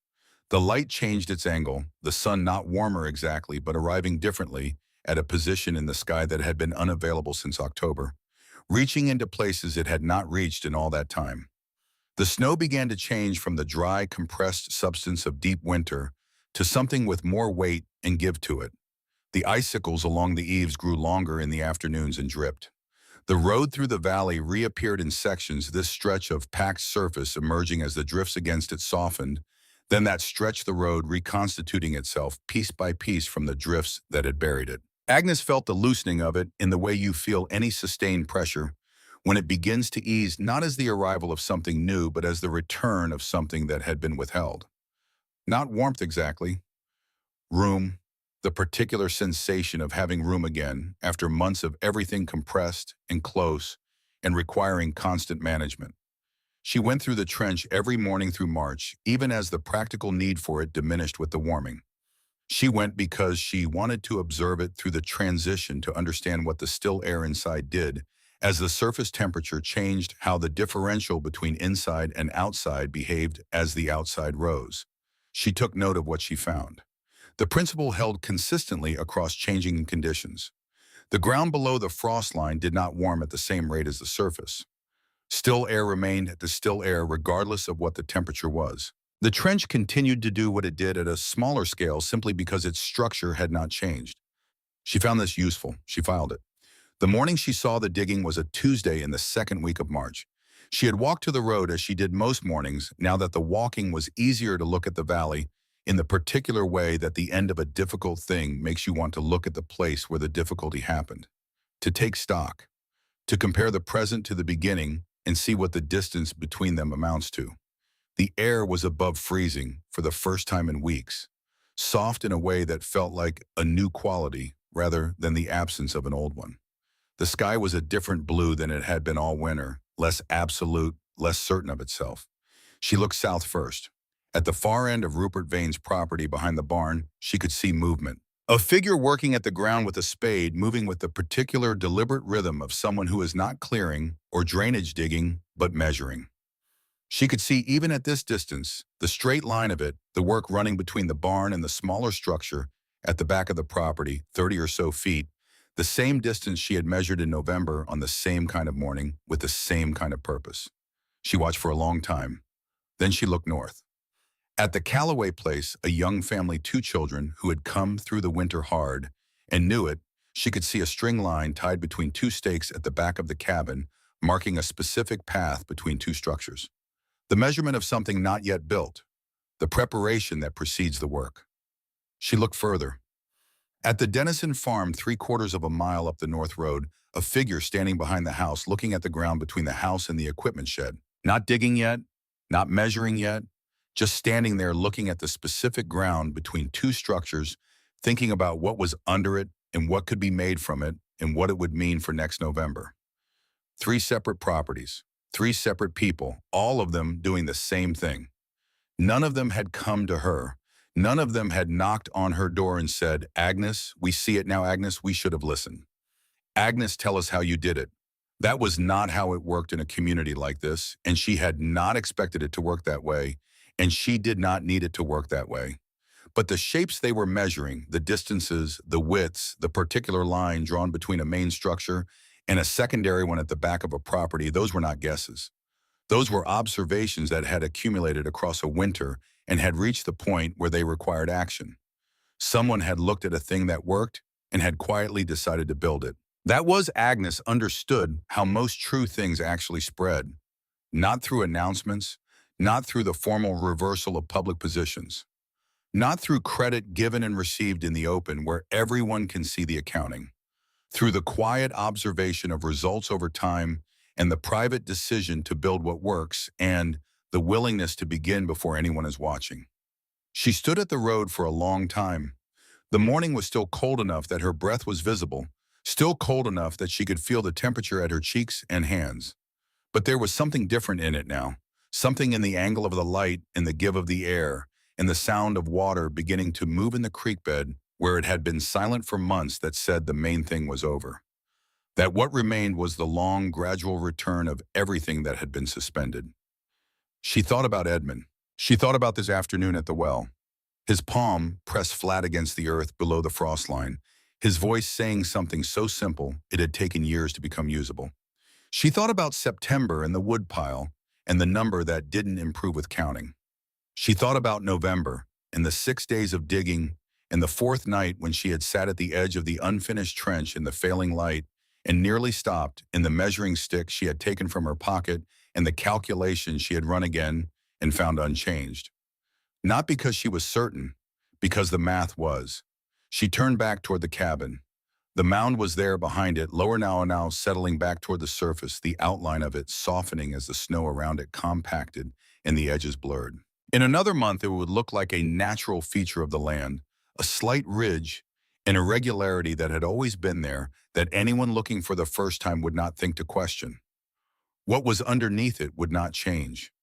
The light changed its angle, the sun not warmer exactly, but arriving differently, at a position in the sky that had been unavailable since October. reaching into places it had not reached in all that time. The snow began to change from the dry, compressed substance of deep winter to something with more weight and give to it. The icicles along the eaves grew longer in the afternoons and dripped. The road through the valley reappeared in sections, this stretch of packed surface emerging as the drifts against it softened, then that stretch the road reconstituting itself piece by piece from the drifts that had buried it. Agnes felt the loosening of it in the way you feel any sustained pressure, when it begins to ease not as the arrival of something new but as the return of something that had been withheld. Not warmth exactly. Room, the particular sensation of having room again after months of everything compressed and close and requiring constant management. She went through the trench every morning through March, even as the practical need for it diminished with the warming. She went because she wanted to observe it through the transition to understand what the still air inside did, as the surface temperature changed, how the differential between inside and outside behaved as the outside rose. She took note of what she found. The principle held consistently across changing conditions. The ground below the frost line did not warm at the same rate as the surface. Still air remained the still air regardless of what the temperature was. The trench continued to do what it did at a smaller scale simply because its structure had not changed. She found this useful. She filed it. The morning she saw the digging was a Tuesday in the second week of March. She had walked to the road as she did most mornings, now that the walking was easier to look at the valley in the particular way that the end of a difficult thing makes you want to look at the place where the difficulty happened. To take stock. To compare the present to the beginning and see what the distance between them amounts to. The air was above freezing for the first time in weeks, soft in a way that felt like a new quality rather than the absence of an old one. The sky was a different blue than it had been all winter, less absolute, less certain of itself. She looked south first. At the far end of Rupert Vane's property behind the barn, she could see movement. A figure working at the ground with a spade, moving with the particular deliberate rhythm of someone who is not clearing or drainage digging, but measuring. She could see even at this distance, the straight line of it, the work running between the barn and the smaller structure at the back of the property, 30 or so feet, the same distance she had measured in November on the same kind of morning with the same kind of purpose. She watched for a long time. Then she looked north. At the Calloway place, a young family, 2 children who had come through the winter hard and knew it, she could see a string line tied between 2 stakes at the back of the cabin, marking a specific path between 2 structures. The measurement of something not yet built, the preparation that precedes the work. She looked further. At the Dennison farm, 3/4 of a mile up the north road, a figure standing behind the house looking at the ground between the house and the equipment shed. Not digging yet, not measuring yet, just standing there looking at the specific ground between 2 structures, thinking about what was under it and what could be made from it and what it would mean for next November. 3 separate properties, 3 separate people, all of them doing the same thing. None of them had come to her. None of them had knocked on her door and said, "Agnes, we see it now, Agnes, we should have listened. Agnes, tell us how you did it." That was not how it worked in a community like this, and she had not expected it to work that way, and she did not need it to work that way. But the shapes they were measuring, the distances, the widths, the particular line drawn between a main structure and a secondary one at the back of a property, those were not guesses. Those were observations that had accumulated across a winter and had reached the point where they required action. Someone had looked at a thing that worked and had quietly decided to build it. That was Agnes understood how most true things actually spread. Not through announcements, not through the formal reversal of public positions, not through credit given and received in the open where everyone can see the accounting, through the quiet observation of results over time and the private decision to build what works and the willingness to begin before anyone is watching. She stood at the road for a long time. The morning was still cold enough that her breath was visible, still cold enough that she could feel the temperature at her cheeks and hands. But there was something different in it now, something in the angle of the light and the give of the air, and the sound of water beginning to move in the creek bed where it had been silent for months that said the main thing was over. That what remained was the long, gradual return of everything that had been suspended. She thought about Edmund. She thought about this afternoon at the well. His palm pressed flat against the earth below the frost line, his voice saying something so simple it had taken years to become usable. She thought about September and the woodpile and the number that didn't improve with counting. She thought about November and the 6 days of digging and the fourth night when she had sat at the edge of the unfinished trench in the failing light and nearly stopped in the measuring stick she had taken from her pocket and the calculations she had run again and found unchanged. Not because she was certain, because the math was. She turned back toward the cabin. The mound was there behind it, lower now settling back toward the surface, the outline of it softening as the snow around it compacted and the edges blurred. In another month, it would look like a natural feature of the land, a slight ridge, an irregularity that had always been there that anyone looking for the first time would not think to question. What was underneath it would not change.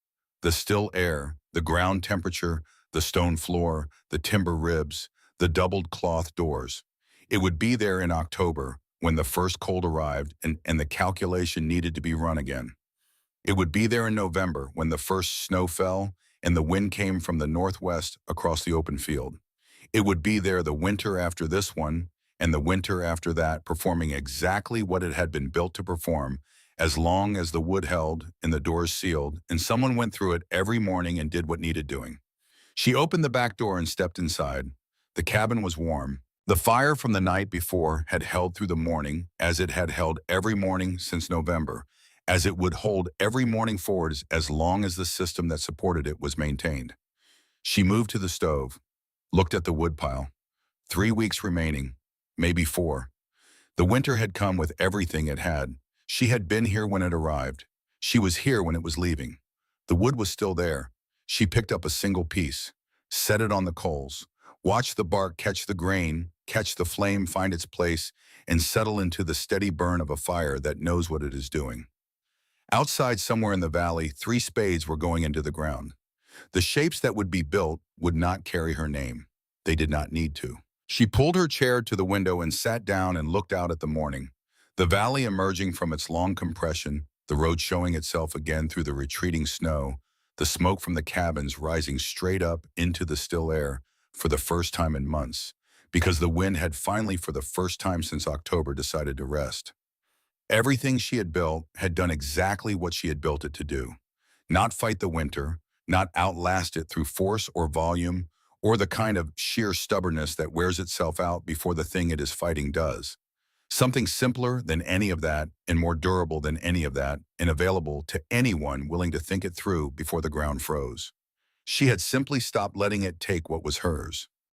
The still air, the ground temperature, the stone floor, the timber ribs, the doubled cloth doors. It would be there in October when the first cold arrived and the calculation needed to be run again. It would be there in November when the first snow fell and the wind came from the northwest across the open field. It would be there the winter after this one and the winter after that, performing exactly what it had been built to perform, as long as the wood held and the doors sealed and someone went through it every morning and did what needed doing. She opened the back door and stepped inside. The cabin was warm. The fire from the night before had held through the morning, as it had held every morning since November, as it would hold every morning forwards as long as the system that supported it was maintained. She moved to the stove, looked at the woodpile. 3 weeks remaining, maybe 4. The winter had come with everything it had. She had been here when it arrived. She was here when it was leaving. The wood was still there. She picked up a single piece, set it on the coals, watched the bark catch the grain, catch the flame find its place, and settle into the steady burn of a fire that knows what it is doing. Outside somewhere in the valley, 3 spades were going into the ground. The shapes that would be built would not carry her name. They did not need to. She pulled her chair to the window and sat down and looked out at the morning. The valley emerging from its long compression, the road showing itself again through the retreating snow, the smoke from the cabins rising straight up into the still air for the first time in months, because the wind had finally for the first time since October decided to rest. Everything she had built had done exactly what she had built it to do. Not fight the winter, not outlast it through force or volume, or the kind of sheer stubbornness that wears itself out before the thing it is fighting does. Something simpler than any of that and more durable than any of that and available to anyone willing to think it through before the ground froze. She had simply stopped letting it take what was hers.